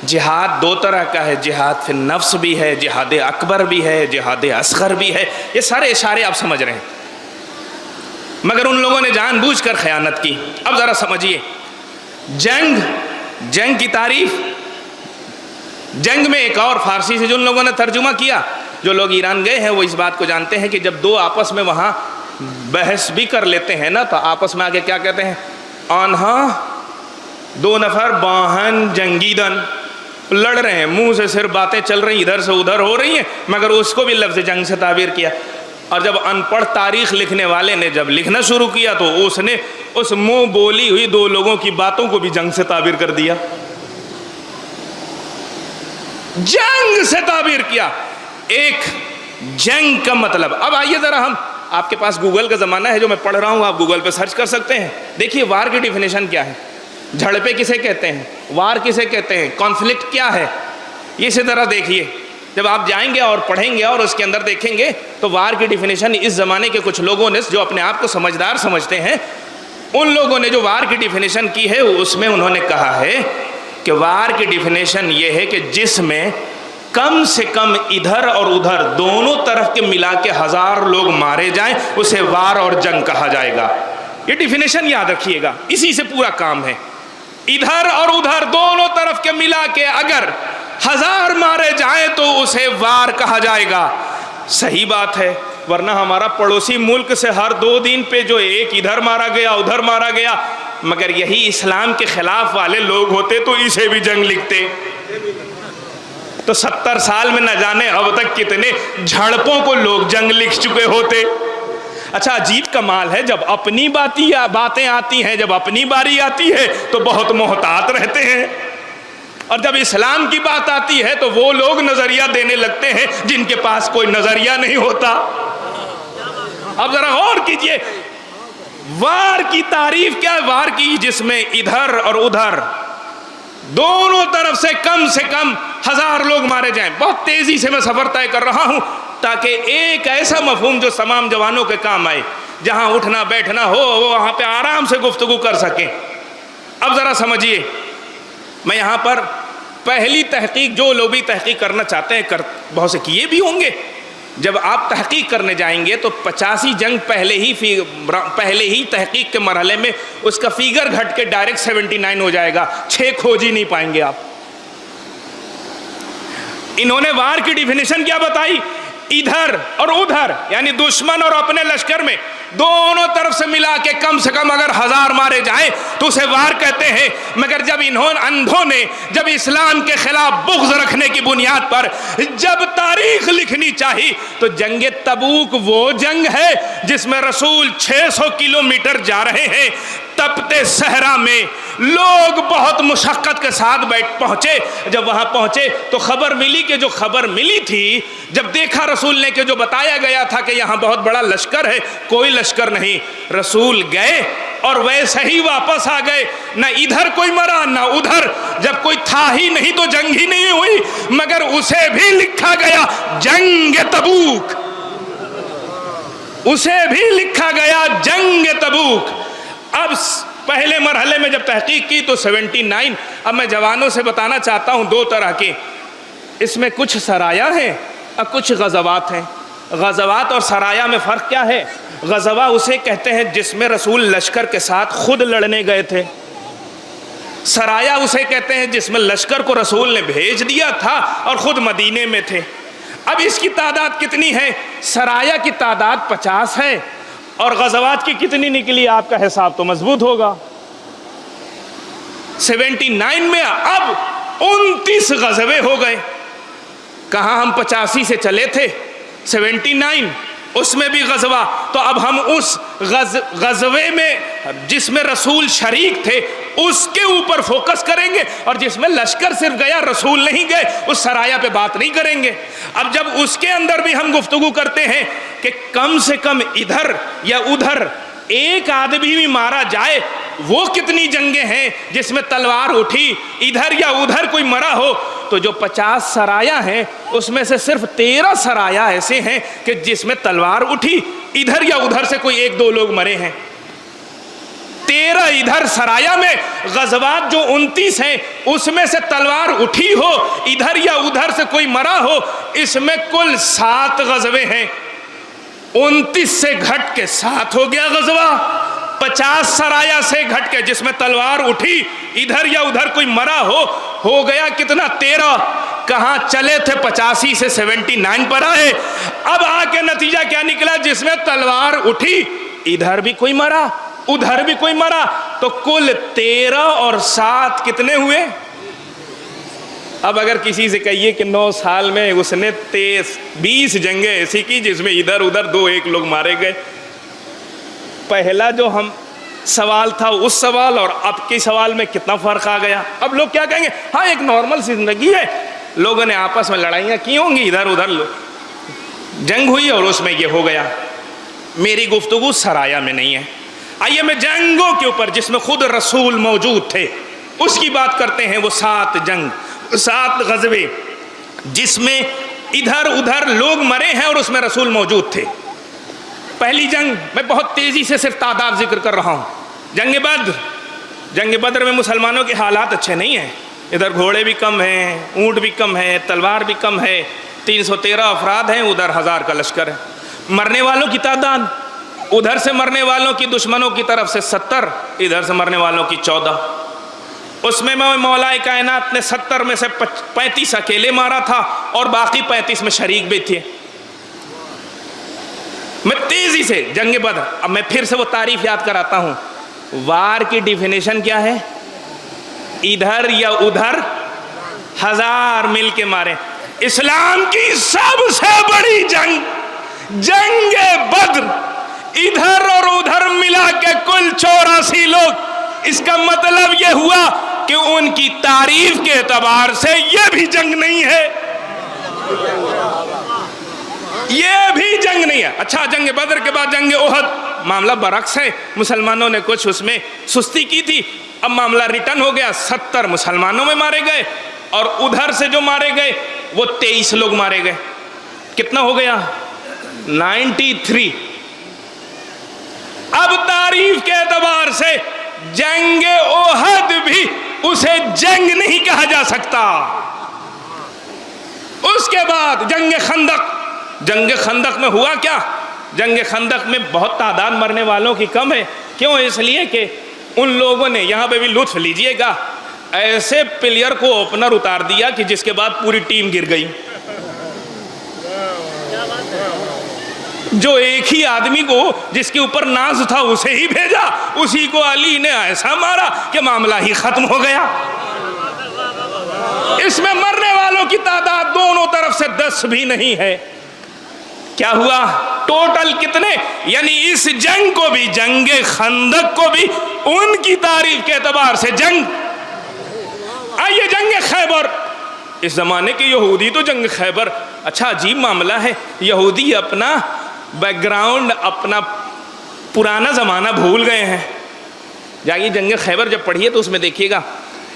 جہاد دو طرح کا ہے، جہاد فی النفس بھی ہے، جہاد اکبر بھی ہے، جہاد اصغر بھی ہے، یہ سارے اشارے آپ سمجھ رہے ہیں، مگر ان لوگوں نے جان بوجھ کر خیانت کی۔ اب ذرا سمجھیے، جنگ کی تعریف، جنگ میں ایک اور فارسی سے جو ان لوگوں نے ترجمہ کیا، جو لوگ ایران گئے ہیں وہ اس بات کو جانتے ہیں کہ جب دو آپس میں وہاں بحث بھی کر لیتے ہیں نا تو آپس میں آگے کیا کہتے ہیں، آنہا دو نفر باہن جنگیدن، لڑ رہے ہیں، منہ سے صرف باتیں چل رہی ہیں، ادھر سے ادھر ہو رہی ہیں، مگر اس کو بھی لفظ جنگ سے تعبیر کیا۔ اور جب ان پڑھ تاریخ لکھنے والے نے جب لکھنا شروع کیا تو اس نے اس منہ بولی ہوئی دو لوگوں کی باتوں کو بھی جنگ سے تعبیر کر دیا، جنگ سے تعبیر کیا۔ ایک جنگ کا مطلب، اب آئیے ذرا ہم، آپ کے پاس گوگل کا زمانہ ہے جو میں پڑھ رہا ہوں، آپ گوگل پہ سرچ کر سکتے ہیں، دیکھیے وار کی ڈیفینیشن کیا ہے، جھڑپیں کسے کہتے ہیں، وار کسے کہتے ہیں، کانفلکٹ کیا ہے، یہ اسی طرح دیکھیے جب آپ جائیں گے اور پڑھیں گے اور اس کے اندر دیکھیں گے تو وار کی ڈیفینیشن اس زمانے کے کچھ لوگوں نے جو اپنے آپ کو سمجھدار سمجھتے ہیں، ان لوگوں نے جو وار کی ڈیفینیشن کی ہے اس میں انہوں نے کہا ہے کہ وار کی ڈیفینیشن یہ ہے کہ جس میں کم سے کم ادھر اور ادھر دونوں طرف کے ملا کے 1000 لوگ مارے جائیں، اسے وار اور جنگ کہا جائے گا۔ یہ ڈیفینیشن یاد رکھیے گا، اسی سے پورا کام ہے۔ ادھر اور ادھر دونوں طرف کے ملا کے اگر 1000 مارے جائیں تو اسے وار کہا جائے گا۔ صحیح بات ہے، ورنہ ہمارا پڑوسی ملک سے ہر 2 دن پہ جو ایک ادھر مارا گیا ادھر مارا گیا، مگر یہی اسلام کے خلاف والے لوگ ہوتے تو اسے بھی جنگ لکھتے، تو 70 سال میں نہ جانے اب تک کتنے جھڑپوں کو لوگ جنگ لکھ چکے ہوتے۔ اچھا عجیب کمال ہے، جب اپنی باتیں آتی ہیں، جب اپنی باری آتی ہے تو بہت محتاط رہتے ہیں، اور جب اسلام کی بات آتی ہے تو وہ لوگ نظریہ دینے لگتے ہیں جن کے پاس کوئی نظریہ نہیں ہوتا۔ اب ذرا غور کیجئے، وار کی تعریف کیا ہے؟ وار کی جس میں ادھر اور ادھر دونوں طرف سے کم 1000 لوگ مارے جائیں۔ بہت تیزی سے میں سفر طے کر رہا ہوں تاکہ ایک ایسا مفہوم جو تمام جوانوں کے کام آئے، جہاں اٹھنا بیٹھنا ہو وہ وہاں پہ آرام سے گفتگو کر سکیں۔ اب ذرا سمجھیے، میں یہاں پر پہلی تحقیق، جو لوگ بھی تحقیق کرنا چاہتے ہیں بہت سے کیے بھی ہوں گے، جب آپ تحقیق کرنے جائیں گے تو 85 جنگ پہلے ہی تحقیق کے مرحلے میں اس کا فیگر گھٹ کے ڈائریکٹ 79 ہو جائے گا، 6 کھوج ہی نہیں پائیں گے آپ۔ انہوں نے وار کی ڈیفینیشن کیا بتائی؟ ادھر اور ادھر یعنی دشمن اور اپنے لشکر میں دونوں طرف سے ملا کے کم سے کم اگر 1000 مارے جائیں تو اسے وار کہتے ہیں۔ مگر جب اندھوں نے جب اسلام کے خلاف بغض رکھنے کی بنیاد پر جب تاریخ لکھنی چاہی تو جنگ تبوک وہ جنگ ہے جس میں رسول 600 کلومیٹر جا رہے ہیں، تپتے صحرا میں لوگ بہت مشقت کے ساتھ پہنچے۔ جب وہاں پہنچے تو خبر ملی کہ جو خبر ملی تھی، جب دیکھا رسول نے کہ جو بتایا گیا تھا کہ یہاں بہت بڑا لشکر ہے، کوئی لشکر نہیں۔ رسول گئے اور ویسے ہی واپس آ گئے، نہ ادھر کوئی مرا نہ ادھر۔ جب کوئی تھا ہی نہیں تو جنگ ہی نہیں ہوئی، مگر اسے بھی لکھا گیا جنگ تبوک، اسے بھی لکھا گیا جنگ تبوک۔ اب پہلے مرحلے میں جب تحقیق کی تو 79۔ اب میں جوانوں سے بتانا چاہتا ہوں 2 طرح کے، اس میں کچھ سرایا ہیں اور کچھ غزوات ہیں۔ غزوات اور سرایا میں فرق کیا ہے؟ غزوہ اسے کہتے ہیں جس میں رسول لشکر کے ساتھ خود لڑنے گئے تھے، سرایا اسے کہتے ہیں جس میں لشکر کو رسول نے بھیج دیا تھا اور خود مدینے میں تھے۔ اب اس کی تعداد کتنی ہے؟ سرایا کی تعداد 50 ہے، اور غزوات کی کتنی نکلی آپ کا حساب تو مضبوط ہوگا۔ 79 میں اب 29 غزوے ہو گئے۔ کہاں ہم 85 سے چلے تھے، 79 اس میں بھی غزوہ، تو اب ہم اس غزوے میں جس میں رسول شریک تھے اس کے اوپر فوکس کریں گے، اور جس میں لشکر صرف گیا رسول نہیں گئے اس سرایا پہ بات نہیں کریں گے۔ اب جب اس کے اندر بھی ہم گفتگو کرتے ہیں کہ کم سے کم ادھر یا ادھر ایک آدمی بھی مارا جائے، وہ کتنی جنگیں ہیں جس میں تلوار اٹھی، ادھر یا ادھر کوئی مرا ہو، تو جو 50 سرایا ہیں اس میں سے صرف 13 سرایا ایسے ہیں کہ جس میں تلوار اٹھی، ادھر یا ادھر سے کوئی 1-2 لوگ مرے ہیں۔ 13 ادھر سرایا میں، غزوات جو 29 ہیں اس میں سے تلوار اٹھی ہو، ادھر یا ادھر سے کوئی مرا ہو، اس میں کل 7 غزوے ہیں۔ 29 سے گھٹ کے 7 ہو گیا غزوہ، 50 سرایا سے گھٹ کے جس میں تلوار اٹھی، ادھر یا ادھر کوئی مرا ہو گیا کتنا؟ 13۔ کہاں چلے تھے 85 سے 79 پر آئے، اب آ کے نتیجہ کیا نکلا؟ جس میں تلوار اٹھی ادھر بھی کوئی مرا ادھر بھی کوئی مرا، تو کل 13 اور 7 کتنے ہوئے؟ اب اگر کسی سے کہیے کہ 9 سال میں اس نے 20 جنگیں ایسی کی جس میں ادھر ادھر 2-1 لوگ مارے گئے، پہلا جو ہم سوال تھا اس سوال اور اب کے سوال میں کتنا فرق آ گیا۔ اب لوگ کیا کہیں گے؟ ہاں ایک نارمل سی زندگی ہے، لوگوں نے آپس میں لڑائیاں کی ہوں گی، ادھر ادھر جنگ ہوئی اور اس میں یہ ہو گیا۔ میری گفتگو سرایا میں نہیں ہے، آئیے میں جنگوں کے اوپر جس میں خود رسول موجود تھے اس کی بات کرتے ہیں۔ وہ 7 جنگ، 7 غزوے جس میں ادھر ادھر لوگ مرے ہیں اور اس میں رسول موجود تھے۔ پہلی جنگ، میں بہت تیزی سے صرف تعداد ذکر کر رہا ہوں، جنگ بدر۔ جنگ بدر میں مسلمانوں کے حالات اچھے نہیں ہیں، ادھر گھوڑے بھی کم ہیں، اونٹ بھی کم ہے، تلوار بھی کم ہے، 313 افراد ہیں، ادھر 1000 کا لشکر ہے۔ مرنے والوں کی تعداد، ادھر سے مرنے والوں کی دشمنوں کی طرف سے 70، ادھر سے مرنے والوں کی 14۔ اس میں مولا کائنات نے 70 میں سے 35 اکیلے مارا تھا اور باقی 35 میں شریک بھی تھے۔ میں تیزی سے جنگ بدر، اب میں پھر سے وہ تعریف یاد کراتا ہوں۔ وار کی ڈیفینیشن کیا ہے؟ ادھر یا ادھر 1000 مل کے مارے۔ اسلام کی سب سے بڑی جنگ بدر، ادھر اور ادھر ملا کے کل 84 لوگ۔ اس کا مطلب یہ ہوا کہ ان کی تعریف کے اعتبار سے یہ بھی جنگ نہیں ہے، یہ بھی جنگ نہیں ہے۔ اچھا، جنگ بدر کے بعد جنگ احد، معاملہ برعکس ہے۔ مسلمانوں نے کچھ اس میں سستی کی تھی، اب معاملہ ریٹرن ہو گیا۔ 70 مسلمانوں میں مارے گئے اور ادھر سے جو مارے گئے وہ 23 لوگ مارے گئے۔ کتنا ہو گیا؟ 93۔ اب تعریف کے اعتبار سے جنگ احد بھی اسے جنگ نہیں کہا جا سکتا۔ اس کے بعد جنگ خندق میں ہوا کیا؟ جنگ خندق میں بہت تعداد مرنے والوں کی کم ہے۔ کیوں؟ اس لیے کہ ان لوگوں نے، یہاں پہ بھی لطف لیجئے گا، ایسے پلیئر کو اوپنر اتار دیا کہ جس کے بعد پوری ٹیم گر گئی۔ جو ایک ہی آدمی کو جس کے اوپر ناز تھا اسے ہی بھیجا، اسی کو علی نے ایسا مارا کہ معاملہ ہی ختم ہو گیا۔ اس میں مرنے والوں کی تعداد دونوں طرف سے 10 بھی نہیں ہے۔ کیا ہوا؟ ٹوٹل کتنے؟ یعنی اس جنگ کو بھی، جنگ خندق کو بھی ان کی تعریف کے اعتبار سے جنگ۔ آئیے جنگ خیبر، اس زمانے کے یہودی تو جنگ خیبر، اچھا عجیب معاملہ ہے، یہودی اپنا بیک گراؤنڈ، اپنا پرانا زمانہ بھول گئے ہیں۔ جائیے جنگ خیبر جب پڑھیے تو اس میں دیکھیے گا،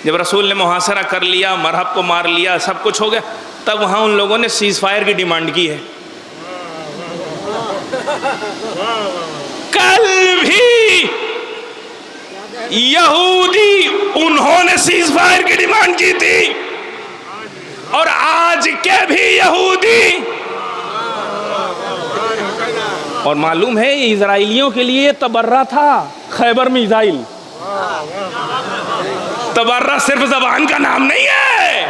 جب رسول نے محاصرہ کر لیا، مرحب کو مار لیا، سب کچھ ہو گیا، تب وہاں ان لوگوں نے سیز فائر کی ڈیمانڈ کی ہے۔ کل بھی یہودی انہوں نے سیز فائر کی ڈیمانڈ کی تھی، اور آج کے بھی یہودی، اور معلوم ہے اسرائیلیوں کے لیے تبرہ تھا خیبر میں اسرائیل۔ تبرہ صرف زبان کا نام نہیں ہے۔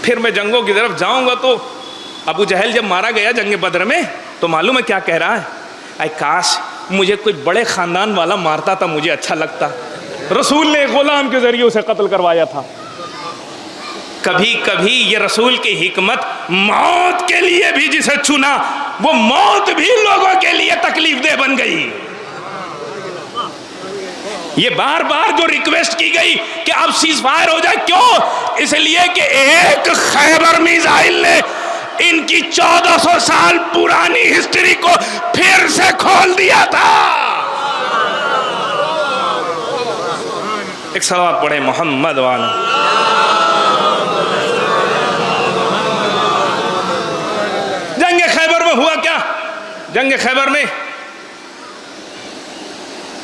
پھر میں جنگوں کی طرف جاؤں گا تو ابو جہل جب مارا گیا جنگ بدر میں تو معلوم ہے کیا کہہ رہا ہے؟ اے کاش مجھے کوئی بڑے خاندان والا مارتا تھا، مجھے اچھا لگتا۔ رسول نے غلام کے ذریعے اسے قتل کروایا تھا۔ کبھی کبھی یہ رسول کی حکمت، موت کے لیے بھی جسے چنا وہ موت بھی لوگوں کے لیے تکلیف دہ بن گئی۔ یہ بار بار جو ریکویسٹ کی گئی کہ اب سیز فائر ہو جائے، کیوں؟ اس لیے کہ ایک خیبر میزائل نے ان کی 1400 سال پرانی ہسٹری کو پھر سے کھول دیا تھا۔ ایک صلوات پڑھے محمد والا۔ جنگ خیبر میں ہوا کیا؟ جنگ خیبر میں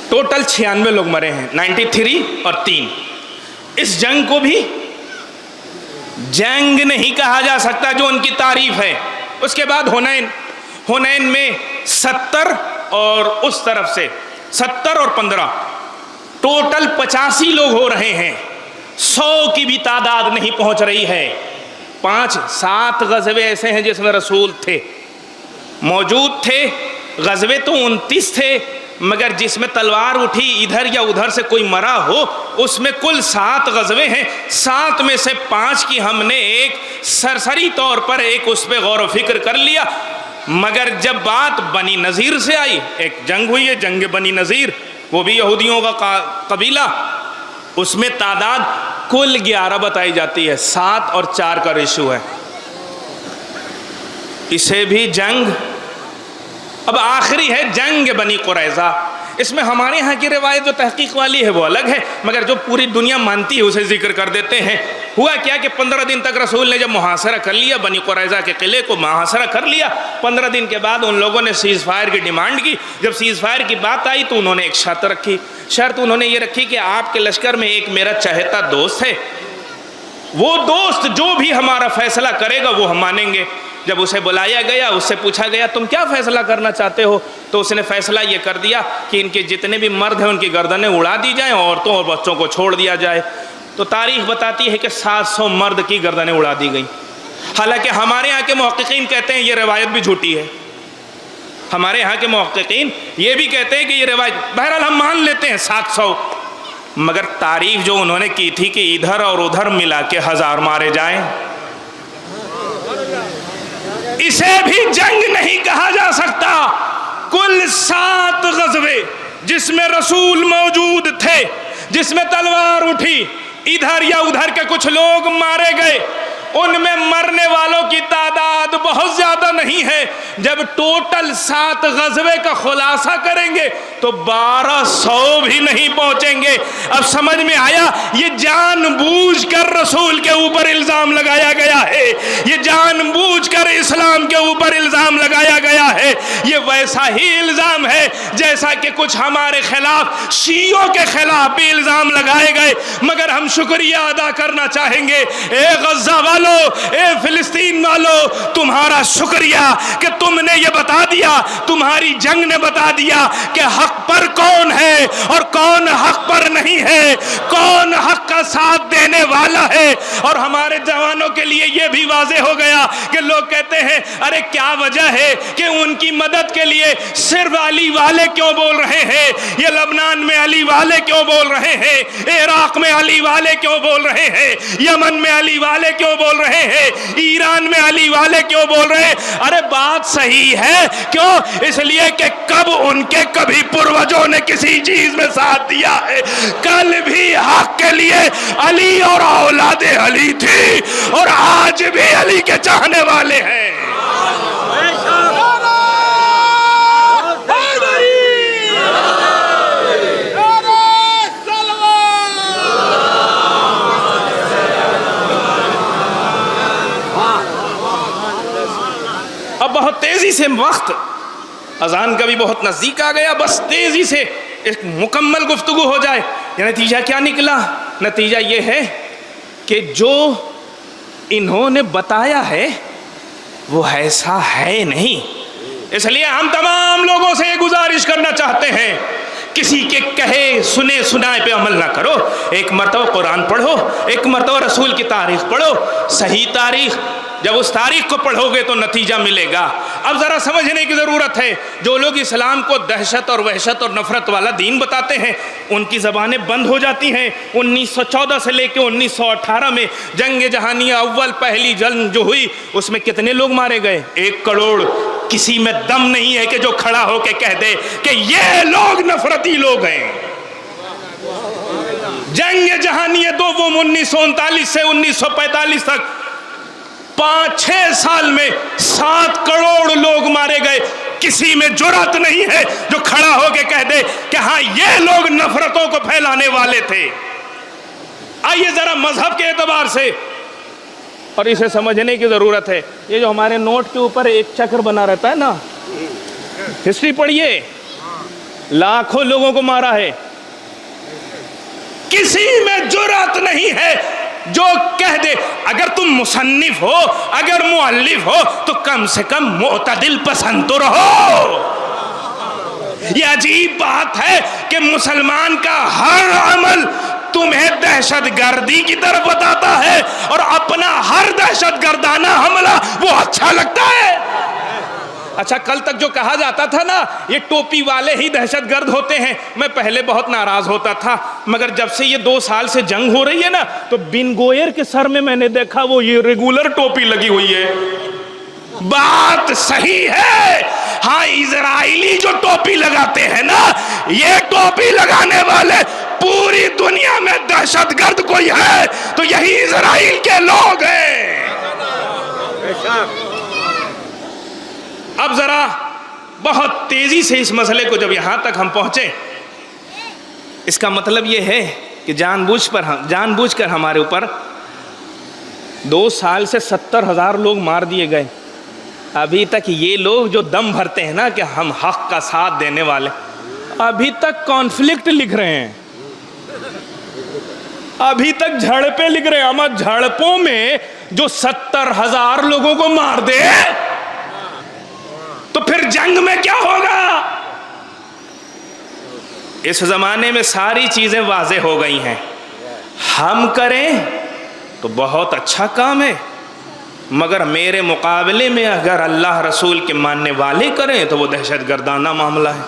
ٹوٹل 96 لوگ مرے ہیں، 93 اور 3۔ اس جنگ کو بھی جنگ نہیں کہا جا سکتا جو ان کی تعریف ہے۔ اس کے بعد ہنین میں 70 اور اس طرف سے 70 اور 15 ٹوٹل 85 لوگ ہو رہے ہیں، 100 کی بھی تعداد نہیں پہنچ رہی ہے۔ 5-7 غزوے ایسے ہیں جس میں رسول تھے، موجود تھے۔ غزوے تو 29 تھے، مگر جس میں تلوار اٹھی ادھر یا ادھر سے کوئی مرا ہو، اس میں کل 7 غزوے ہیں۔ 7 میں سے 5 کی ہم نے ایک سرسری طور پر ایک اس پہ غور و فکر کر لیا، مگر جب بات بنی نذیر سے آئی، ایک جنگ ہوئی ہے جنگ بنی نذیر، وہ بھی یہودیوں کا قبیلہ، اس میں تعداد کل 11 بتائی جاتی ہے، 7 اور 4 کا ریشو ہے۔ اسے بھی جنگ۔ اب آخری ہے جنگ بنی قریظہ۔ اس میں ہمارے ہاں کی روایت جو تحقیق والی ہے وہ الگ ہے، مگر جو پوری دنیا مانتی ہے اسے ذکر کر دیتے ہیں۔ ہوا کیا کہ 15 دن تک رسول نے جب محاصرہ کر لیا بنی قریظہ کے قلعے کو محاصرہ کر لیا، 15 دن کے بعد ان لوگوں نے سیز فائر کی ڈیمانڈ کی۔ جب سیز فائر کی بات آئی تو انہوں نے ایک شرط رکھی، شرط انہوں نے یہ رکھی کہ آپ کے لشکر میں ایک میرا چہیتا دوست ہے، وہ دوست جو بھی ہمارا فیصلہ کرے گا وہ ہم مانیں گے۔ جب اسے بلایا گیا، اس سے پوچھا گیا تم کیا فیصلہ کرنا چاہتے ہو؟ تو اس نے فیصلہ یہ کر دیا کہ ان کے جتنے بھی مرد ہیں ان کی گردنیں اڑا دی جائیں، عورتوں اور بچوں کو چھوڑ دیا جائے۔ تو تاریخ بتاتی ہے کہ 700 مرد کی گردنیں اڑا دی گئیں۔ حالانکہ ہمارے یہاں کے محققین کہتے ہیں یہ روایت بھی جھوٹی ہے، ہمارے یہاں کے محققین یہ بھی کہتے ہیں کہ یہ روایت، بہرحال ہم مان لیتے ہیں 700، مگر تعریف جو انہوں نے کی تھی کہ ادھر اور ادھر ملا کے 1000 مارے جائیں، اسے بھی جنگ نہیں کہا جا سکتا۔ کل 7 غزوے جس میں رسول موجود تھے، جس میں تلوار اٹھی، ادھر یا ادھر کے کچھ لوگ مارے گئے، ان میں مرنے والوں کی تعداد بہت زیادہ نہیں ہے۔ جب ٹوٹل 7 غزوے کا خلاصہ کریں گے تو 1200 بھی نہیں پہنچیں گے۔ اب سمجھ میں آیا، یہ جان بوجھ کر رسول کے اوپر الزام لگایا گیا ہے، یہ جان بوجھ کر اسلام کے اوپر الزام لگایا گیا ہے۔ یہ ویسا ہی الزام ہے جیسا کہ کچھ ہمارے خلاف، شیعوں کے خلاف بھی الزام لگائے گئے، مگر ہم شکریہ ادا کرنا چاہیں گے، اے غزہ والو، اے فلسطین والو، تمہارا شکریہ کہ تم نے یہ بتا دیا، تمہاری جنگ نے بتا دیا کہ حق پر کون ہے اور کون حق پر نہیں ہے، کون حق کا ساتھ دینے والا ہے۔ اور ہمارے جوانوں کے لیے یہ بھی واضح ہو گیا کہ لوگ کہتے ہیں ارے کیا وجہ ہے کہ ان کی مدد کے لیے صرف علی والے کیوں بول رہے ہیں، یہ لبنان میں علی والے کیوں بول رہے ہیں، عراق میں علی والے کیوں بول رہے ہیں، یمن میں علی والے کیوں بول رہے ہیں، ایران میں علی والے کیوں بول رہے ہیں؟ ارے بات صحیح ہے، کیوں؟ اس لیے کہ کب ان کے کبھی پروجوں نے کسی چیز میں ساتھ دیا ہے؟ کل بھی حق کے لیے علی اور اولاد علی تھی، اور آج بھی علی کے چاہنے والے ہیں۔ اب بہت تیزی سے وقت اذان کا بھی بہت نزدیک آ گیا، بس تیزی سے ایک مکمل گفتگو ہو جائے۔ یہ نتیجہ کیا نکلا؟ نتیجہ یہ ہے کہ جو انہوں نے بتایا ہے وہ ایسا ہے نہیں۔ اس لیے ہم تمام لوگوں سے یہ گزارش کرنا چاہتے ہیں، کسی کے کہے سنے سنائے پہ عمل نہ کرو، ایک مرتبہ قرآن پڑھو، ایک مرتبہ رسول کی تاریخ پڑھو، صحیح تاریخ، جب اس تاریخ کو پڑھو گے تو نتیجہ ملے گا۔ اب ذرا سمجھنے کی ضرورت ہے، جو لوگ اسلام کو دہشت اور وحشت اور نفرت والا دین بتاتے ہیں ان کی زبانیں بند ہو جاتی ہیں۔ 1914 سے لے کے 1918 میں جنگ جہانیہ اول پہلی جنگ جو ہوئی اس میں کتنے لوگ مارے گئے؟ 1 کروڑ۔ کسی میں دم نہیں ہے کہ جو کھڑا ہو کے کہہ دے کہ یہ لوگ نفرتی لوگ ہیں۔ جنگ جہانیہ دوم 1939 سے 1945 تک 5-6 سال میں 7 کروڑ لوگ مارے گئے۔ کسی میں جرأت نہیں ہے جو کھڑا ہو کے کہہ دے کہ ہاں یہ لوگ نفرتوں کو پھیلانے والے تھے۔ آئیے ذرا مذہب کے اعتبار سے، اور اسے سمجھنے کی ضرورت ہے، یہ جو ہمارے نوٹ کے اوپر ایک چکر بنا رہتا ہے نا، ہسٹری پڑھیے، لاکھوں لوگوں کو مارا ہے۔ کسی میں جرأت نہیں ہے جو کہہ دے، اگر تم مصنف ہو، اگر مؤلف ہو تو کم سے کم معتدل پسند تو رہو۔ یہ عجیب بات ہے کہ مسلمان کا ہر عمل تمہیں دہشت گردی کی طرف بتاتا ہے اور اپنا ہر دہشت گردانہ حملہ وہ اچھا لگتا ہے۔ اچھا، کل تک جو کہا جاتا تھا نا یہ ٹوپی والے ہی دہشت گرد ہوتے ہیں، میں پہلے بہت ناراض ہوتا تھا، مگر جب سے یہ 2 سال سے جنگ ہو رہی ہے نا تو بن گوئر کے سر میں نے دیکھا وہ یہ ریگولر ٹوپی لگی ہوئی ہے۔ بات صحیح ہے، ہاں اسرائیلی جو ٹوپی لگاتے ہیں نا، یہ ٹوپی لگانے والے پوری دنیا میں دہشت گرد کوئی ہے تو یہی اسرائیل کے لوگ ہیں۔ اب ذرا بہت تیزی سے اس مسئلے کو جب یہاں تک ہم پہنچے، اس کا مطلب یہ ہے کہ جان بوجھ کر ہمارے اوپر 2 سال سے 70,000 لوگ مار دیے گئے. ابھی تک یہ لوگ جو دم بھرتے ہیں نا کہ ہم حق کا ساتھ دینے والے, ابھی تک کانفلکٹ لکھ رہے ہیں, ابھی تک جھڑپیں لکھ رہے ہیں. اما جھڑپوں میں جو 70,000 لوگوں کو مار دے تو پھر جنگ میں کیا ہوگا؟ اس زمانے میں ساری چیزیں واضح ہو گئی ہیں. ہم کریں تو بہت اچھا کام ہے, مگر میرے مقابلے میں اگر اللہ رسول کے ماننے والے کریں تو وہ دہشت گردانہ معاملہ ہے.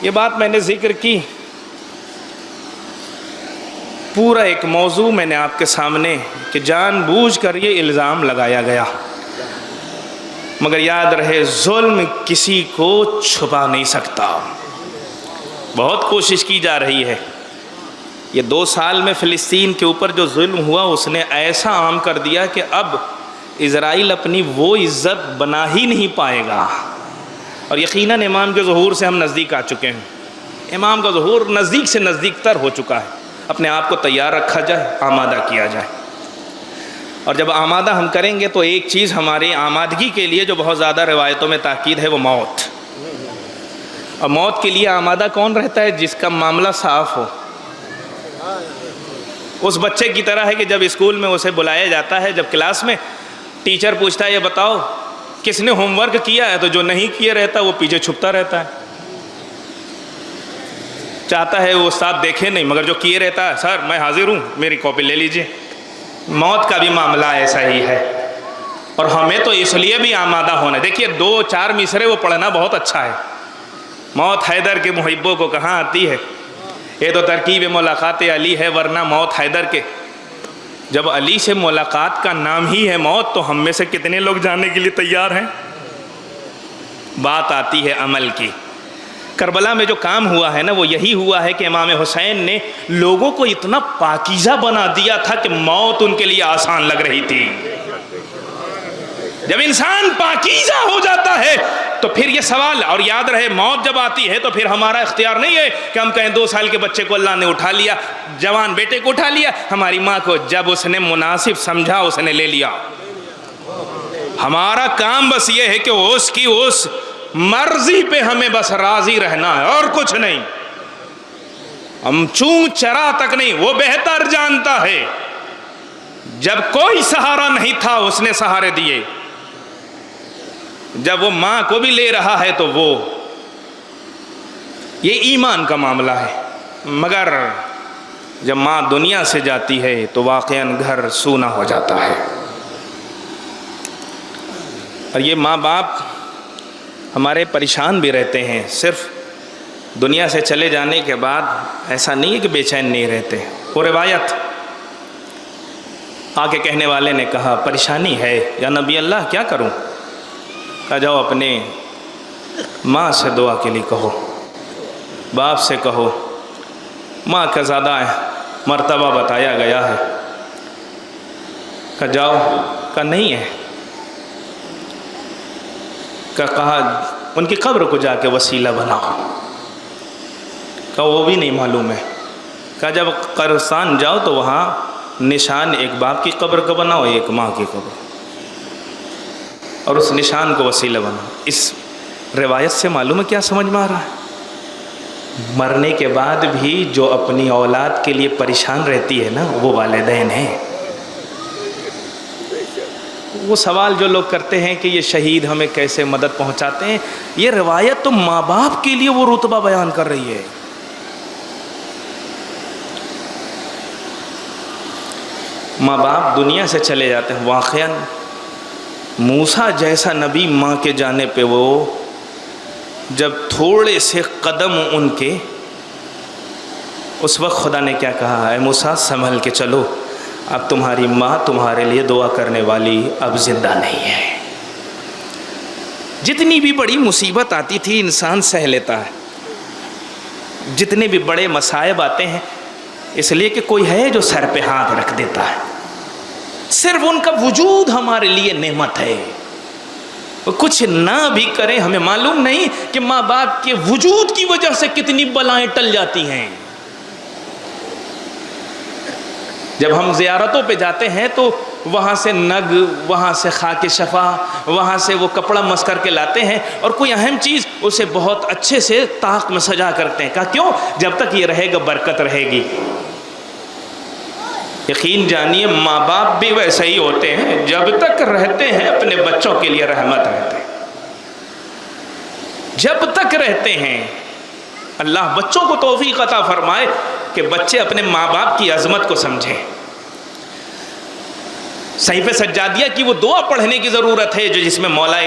یہ بات میں نے ذکر کی. پورا ایک موضوع میں نے آپ کے سامنے کہ جان بوجھ کر یہ الزام لگایا گیا, مگر یاد رہے ظلم کسی کو چھپا نہیں سکتا. بہت کوشش کی جا رہی ہے. یہ 2 سال میں فلسطین کے اوپر جو ظلم ہوا اس نے ایسا عام کر دیا کہ اب اسرائیل اپنی وہ عزت بنا ہی نہیں پائے گا. اور یقیناً امام کے ظہور سے ہم نزدیک آ چکے ہیں. امام کا ظہور نزدیک سے نزدیک تر ہو چکا ہے. اپنے آپ کو تیار رکھا جائے, آمادہ کیا جائے. اور جب آمادہ ہم کریں گے تو ایک چیز ہماری آمادگی کے لیے جو بہت زیادہ روایتوں میں تاکید ہے وہ موت. اور موت کے لیے آمادہ کون رہتا ہے؟ جس کا معاملہ صاف ہو. اس بچے کی طرح ہے کہ جب اسکول میں اسے بلایا جاتا ہے, جب کلاس میں ٹیچر پوچھتا ہے یہ بتاؤ کس نے ہوم ورک کیا ہے, تو جو نہیں کیے رہتا وہ پیچھے چھپتا رہتا ہے. چاہتا ہے وہ استاد دیکھے نہیں, مگر جو کیے رہتا ہے سر میں حاضر ہوں میری کاپی لے لیجئے. موت کا بھی معاملہ ایسا ہی ہے. اور ہمیں تو اس لیے بھی آمادہ ہونا. دیکھیے 2-4 مصرے وہ پڑھنا بہت اچھا ہے. موت حیدر کے محبوں کو کہاں آتی ہے, یہ تو ترکیب ملاقات علی ہے, ورنہ موت حیدر کے. جب علی سے ملاقات کا نام ہی ہے موت, تو ہم میں سے کتنے لوگ جانے کے لیے تیار ہیں؟ بات آتی ہے عمل کی. کربلا میں جو کام ہوا ہے نا وہ یہی ہوا ہے کہ امام حسین نے لوگوں کو اتنا پاکیزہ بنا دیا تھا کہ موت ان کے لیے آسان لگ رہی تھی. جب انسان پاکیزہ ہو جاتا ہے تو پھر یہ سوال, اور یاد رہے موت جب آتی ہے تو پھر ہمارا اختیار نہیں ہے کہ ہم کہیں 2 سال کے بچے کو اللہ نے اٹھا لیا, جوان بیٹے کو اٹھا لیا. ہماری ماں کو جب اس نے مناسب سمجھا اس نے لے لیا. ہمارا کام بس یہ ہے کہ اس کی اس مرضی پہ ہمیں بس راضی رہنا ہے اور کچھ نہیں. ہم چون چرا تک نہیں, وہ بہتر جانتا ہے. جب کوئی سہارا نہیں تھا اس نے سہارے دیے. جب وہ ماں کو بھی لے رہا ہے تو وہ یہ ایمان کا معاملہ ہے. مگر جب ماں دنیا سے جاتی ہے تو واقعاً گھر سونا ہو جاتا ہے. اور یہ ماں باپ ہمارے پریشان بھی رہتے ہیں. صرف دنیا سے چلے جانے کے بعد ایسا نہیں ہے کہ بے چین نہیں رہتے. وہ روایت آ کے کہنے والے نے کہا پریشانی ہے یا نبی اللہ کیا کروں؟ کہا جاؤ اپنے ماں سے دعا کے لیے کہو, باپ سے کہو. ماں کا زیادہ مرتبہ بتایا گیا ہے. کہا جاؤ. کہا نہیں ہے. کہا ان کی قبر کو جا کے وسیلہ بناؤ. کہا وہ بھی نہیں معلوم ہے. کہا جب قبرستان جاؤ تو وہاں نشان ایک باپ کی قبر کا بناؤ, ایک ماں کی قبر, اور اس نشان کو وسیلہ بناؤ. اس روایت سے معلوم ہے کیا سمجھ میں آ رہا ہے؟ مرنے کے بعد بھی جو اپنی اولاد کے لیے پریشان رہتی ہے نا وہ والدین ہیں. وہ سوال جو لوگ کرتے ہیں کہ یہ شہید ہمیں کیسے مدد پہنچاتے ہیں, یہ روایت تو ماں باپ کے لیے وہ رتبہ بیان کر رہی ہے. ماں باپ دنیا سے چلے جاتے ہیں. واقعاً موسیٰ جیسا نبی ماں کے جانے پہ وہ جب تھوڑے سے قدم ان کے, اس وقت خدا نے کیا کہا, اے موسیٰ سنبھل کے چلو, اب تمہاری ماں تمہارے لیے دعا کرنے والی اب زندہ نہیں ہے. جتنی بھی بڑی مصیبت آتی تھی انسان سہ لیتا ہے. جتنے بھی بڑے مصائب آتے ہیں اس لیے کہ کوئی ہے جو سر پہ ہاتھ رکھ دیتا ہے. صرف ان کا وجود ہمارے لیے نعمت ہے. وہ کچھ نہ بھی کریں, ہمیں معلوم نہیں کہ ماں باپ کے وجود کی وجہ سے کتنی بلائیں ٹل جاتی ہیں. جب ہم زیارتوں پہ جاتے ہیں تو وہاں سے نگ، وہاں سے خاک شفا، وہاں سے وہ کپڑا مس کر کے لاتے ہیں، اور کوئی اہم چیز اسے بہت اچھے سے طاق میں سجا کرتے ہیں. کہا کیوں؟ جب تک یہ رہے گا برکت رہے گی. یقین جانیے ماں باپ بھی ویسے ہی ہوتے ہیں، جب تک رہتے ہیں اپنے بچوں کے لیے رحمت رہتے ہیں. جب تک رہتے ہیں اللہ بچوں کو توفیق عطا فرمائے کہ بچے اپنے ماں باپ کی عظمت کو سمجھیں. صحیفہ سجادیہ کی وہ دعا پڑھنے کی ضرورت ہے جو جس میں مولا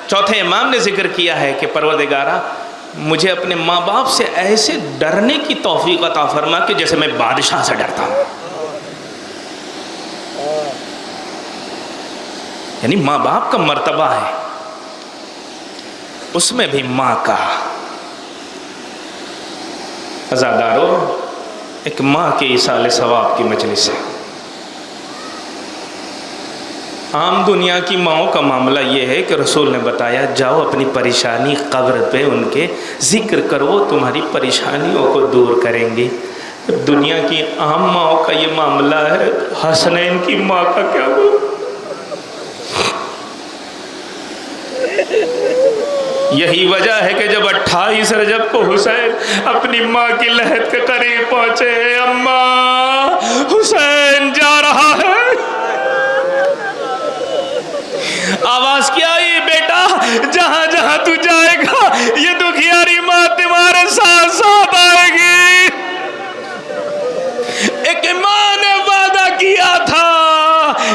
چوتھے امام نے ذکر کیا ہے کہ پروردگارا مجھے اپنے ماں باپ سے ایسے ڈرنے کی توفیق عطا فرما کہ جیسے میں بادشاہ سے ڈرتا ہوں. یعنی ماں باپ کا مرتبہ ہے، اس میں بھی ماں کا. عزادارو، ایک ماں کے ایصال ثواب کی مجلس ہے. عام دنیا کی ماؤں کا معاملہ یہ ہے کہ رسول نے بتایا جاؤ اپنی پریشانی قبر پہ ان کے ذکر کرو، تمہاری پریشانیوں کو دور کریں گی. دنیا کی عام ماؤں کا یہ معاملہ ہے، حسنین کی ماں کا کیا ہو؟ یہی وجہ ہے کہ جب 28 رجب کو حسین اپنی ماں کی لحد کے قریب پہنچے، اماں حسین جا رہا ہے. آواز کیا آئی؟ بیٹا جہاں جہاں تو جائے گا یہ دکھیاری ماں تمہارے ساتھ ساتھ آئے گی. ایک ماں نے وعدہ کیا تھا.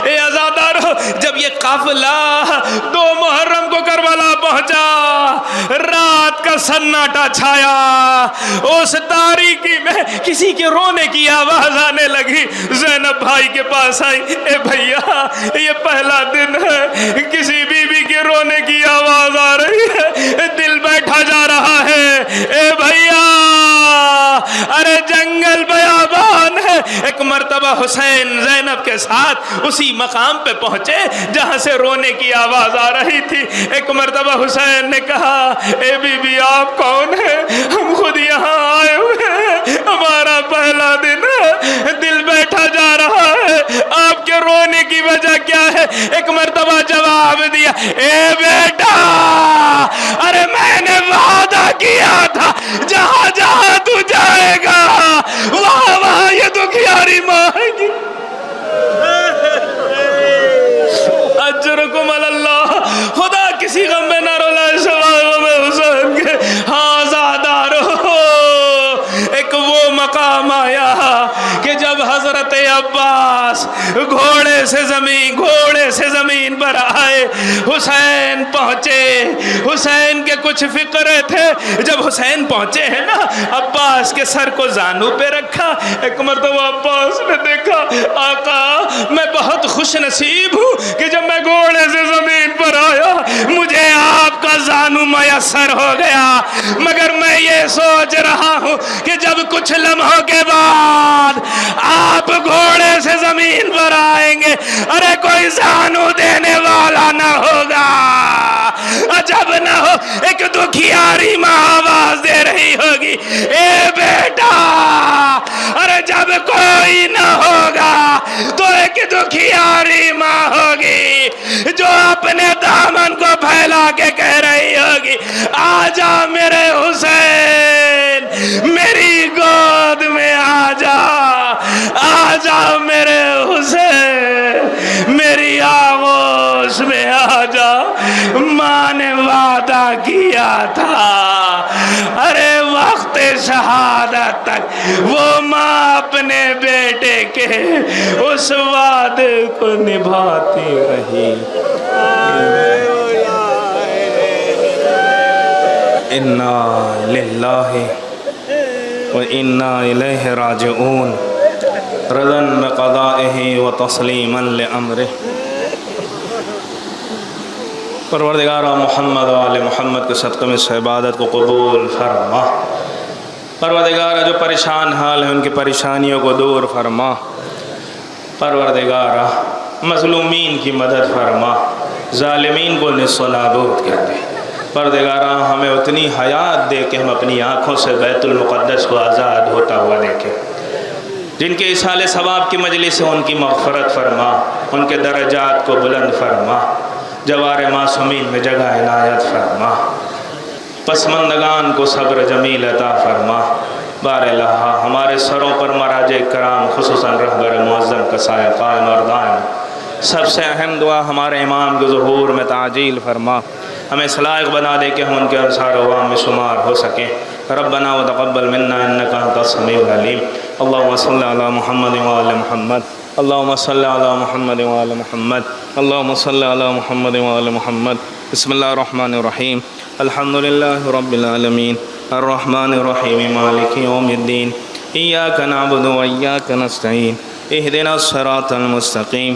اے عزادارو، جب یہ قافلہ 2 محرم کو کربلا پہنچا، رات کا سناٹا چھایا، اس تاریکی میں کسی کے رونے کی آواز آنے لگی. زینب بھائی کے پاس آئی، اے بھیا یہ پہلا دن ہے، کسی بیوی کے رونے کی آواز آ رہی ہے، دل بیٹھا جا رہا ہے. اے بھیا ارے جنگل بیابان ہے. ایک مرتبہ حسین زینب کے ساتھ اسی مقام پہ پہنچے جہاں سے رونے کی آواز آ رہی تھی. ایک مرتبہ حسین نے کہا اے بی بی آپ کون ہیں؟ ہم خود یہاں آئے ہوئے ہیں، ہمارا پہلا دن ہے، دل بیٹھا جا رہا ہے، آپ کے رونے کی وجہ کیا ہے؟ ایک مرتبہ جواب دیا، اے بیٹا ارے میں نے وعدہ کیا تھا جہاں جہاں تو جائے گا وہاں وہاں یہ دکھیاری ماں آئے گی. اجرکم اللہ. خدا کسی غم میں نہ رولائے سوائے غم حسین کے. ہاں زادارو، ایک وہ مقام آیا کہ جب حضرت عباس گھوڑے سے زمین پر آئے، حسین پہنچے. حسین کے کچھ فقرے تھے. جب حسین پہنچے ہیں نا، عباس کے سر کو زانو پہ رکھا. ایک مرتبہ عباس نے دیکھا آقا میں بہت خوش نصیب ہوں کہ جب میں گھوڑے سے زمین پر آیا مجھے آپ کا زانو میسر ہو گیا، مگر میں یہ سوچ رہا ہوں کہ جب کچھ لمحوں کے بعد آپ گھوڑے سے زمین پر آئیں گے ارے کوئی زانو دینے والا نہ ہوگا. عجب نہ ہو ایک دکھیاری ماں آواز دے رہی ہوگی، اے بیٹا ارے جب کوئی نہ ہوگا تو ایک دکھیاری ماں ہوگی جو اپنے دامن کو پھیلا کے کہہ رہی ہوگی آجا میرے حسین، میری گود میں آجا، آجا میرے حسین، میری آغوش میں آجا. ماں نے وعدہ کیا تھا ارے وقت شہادت تک وہ ماں اپنے بیٹے کے اس وعدے کو نبھاتی رہی. انا للہ و انا الیہ راجعون رضا بقضائہ و تسلیما لامرہ. پروردگار محمد و آل محمد کے صدقے میں اس عبادت کو قبول فرما. پروردگار جو پریشان حال ہیں ان کی پریشانیوں کو دور فرما. پروردگار مظلومین کی مدد فرما، ظالمین کو نصف و نابود کر دے. پروردگار ہمیں اتنی حیات دے کہ ہم اپنی آنکھوں سے بیت المقدس کو آزاد ہوتا ہوا دیکھیں. جن کے اصال ثواب کی مجلس سے ان کی مغفرت فرما، ان کے درجات کو بلند فرما، جوار معصومین میں جگہ عنایت فرما، پسماندگان کو صبر جمیل عطا فرما۔ بار الہ ہمارے سروں پر مراج کرام خصوصاً رہبر معظم کا سایہ قائم اور دائم۔ سب سے اہم دعا ہمارے امام کے ظہور میں تعجیل فرما، ہمیں صلاح بنا دے کہ ہم ان کے انصار و عوام میں شمار ہو سکیں۔ ربنا وتقبل منا انک انت السمیع العلیم۔ اللہم صلی علی محمد وعلی محمد، اللہم صلی علی محمد وعلی محمد، اللہم صلی علی محمد وعلی محمد۔ بسم اللہ الرحمن الرحیم، الحمدللہ رب العالمین، الرحمن الرحیم، مالک یوم الدین، ایاک نعبد و ایاک نستعین، اہدنا الصراط المستقیم،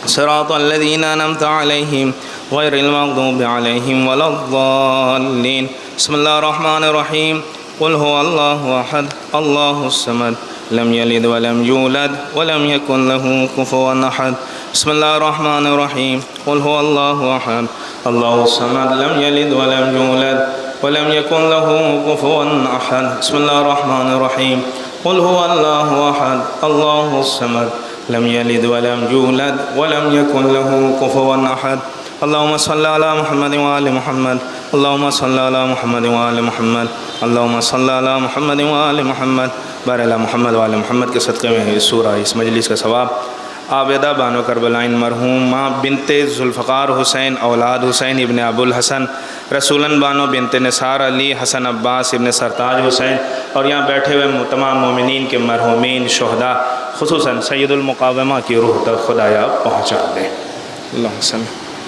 صراط الذین انعمت علیہم غیر المغضوب علیہم ولا الضالین۔ بسم اللہ الرحمن الرحیم، قل هو اللہ احد اللہ الصمد لم یلد ولم یولد ولم یکن له کفوا احد۔ بسم اللہ الرحمن الرحیم، قل هو اللہ احد اللہ الصمد لم یلد ولم یولد ولم یکن له کفوا احد۔ بسم اللہ الرحمن الرحیم، قل هو اللہ احد اللہ الصمد لم یلد ولم یولد ولم یکن له کفوا احد۔ اللہم صلی علی محمد وآل محمد، اللہم صلی علی محمد وآل محمد، اللہم صلی علی محمد وآل محمد۔ بار اللہ محمد وآل محمد کے صدقے میں اس سورہ اس مجلس کا ثواب عابدہ بانو کربلائن مرحومہ بنت ذوالفقار حسین اولاد حسین ابن ابو الحسن رسولن بانو بنت نثار علی حسن عباس ابن سرتاج حسین اور یہاں بیٹھے ہوئے تمام مومنین کے مرحومین شہداء خصوصاً سید المقاومہ کی روح تک خدایا پہنچا دے۔ اللہم صلی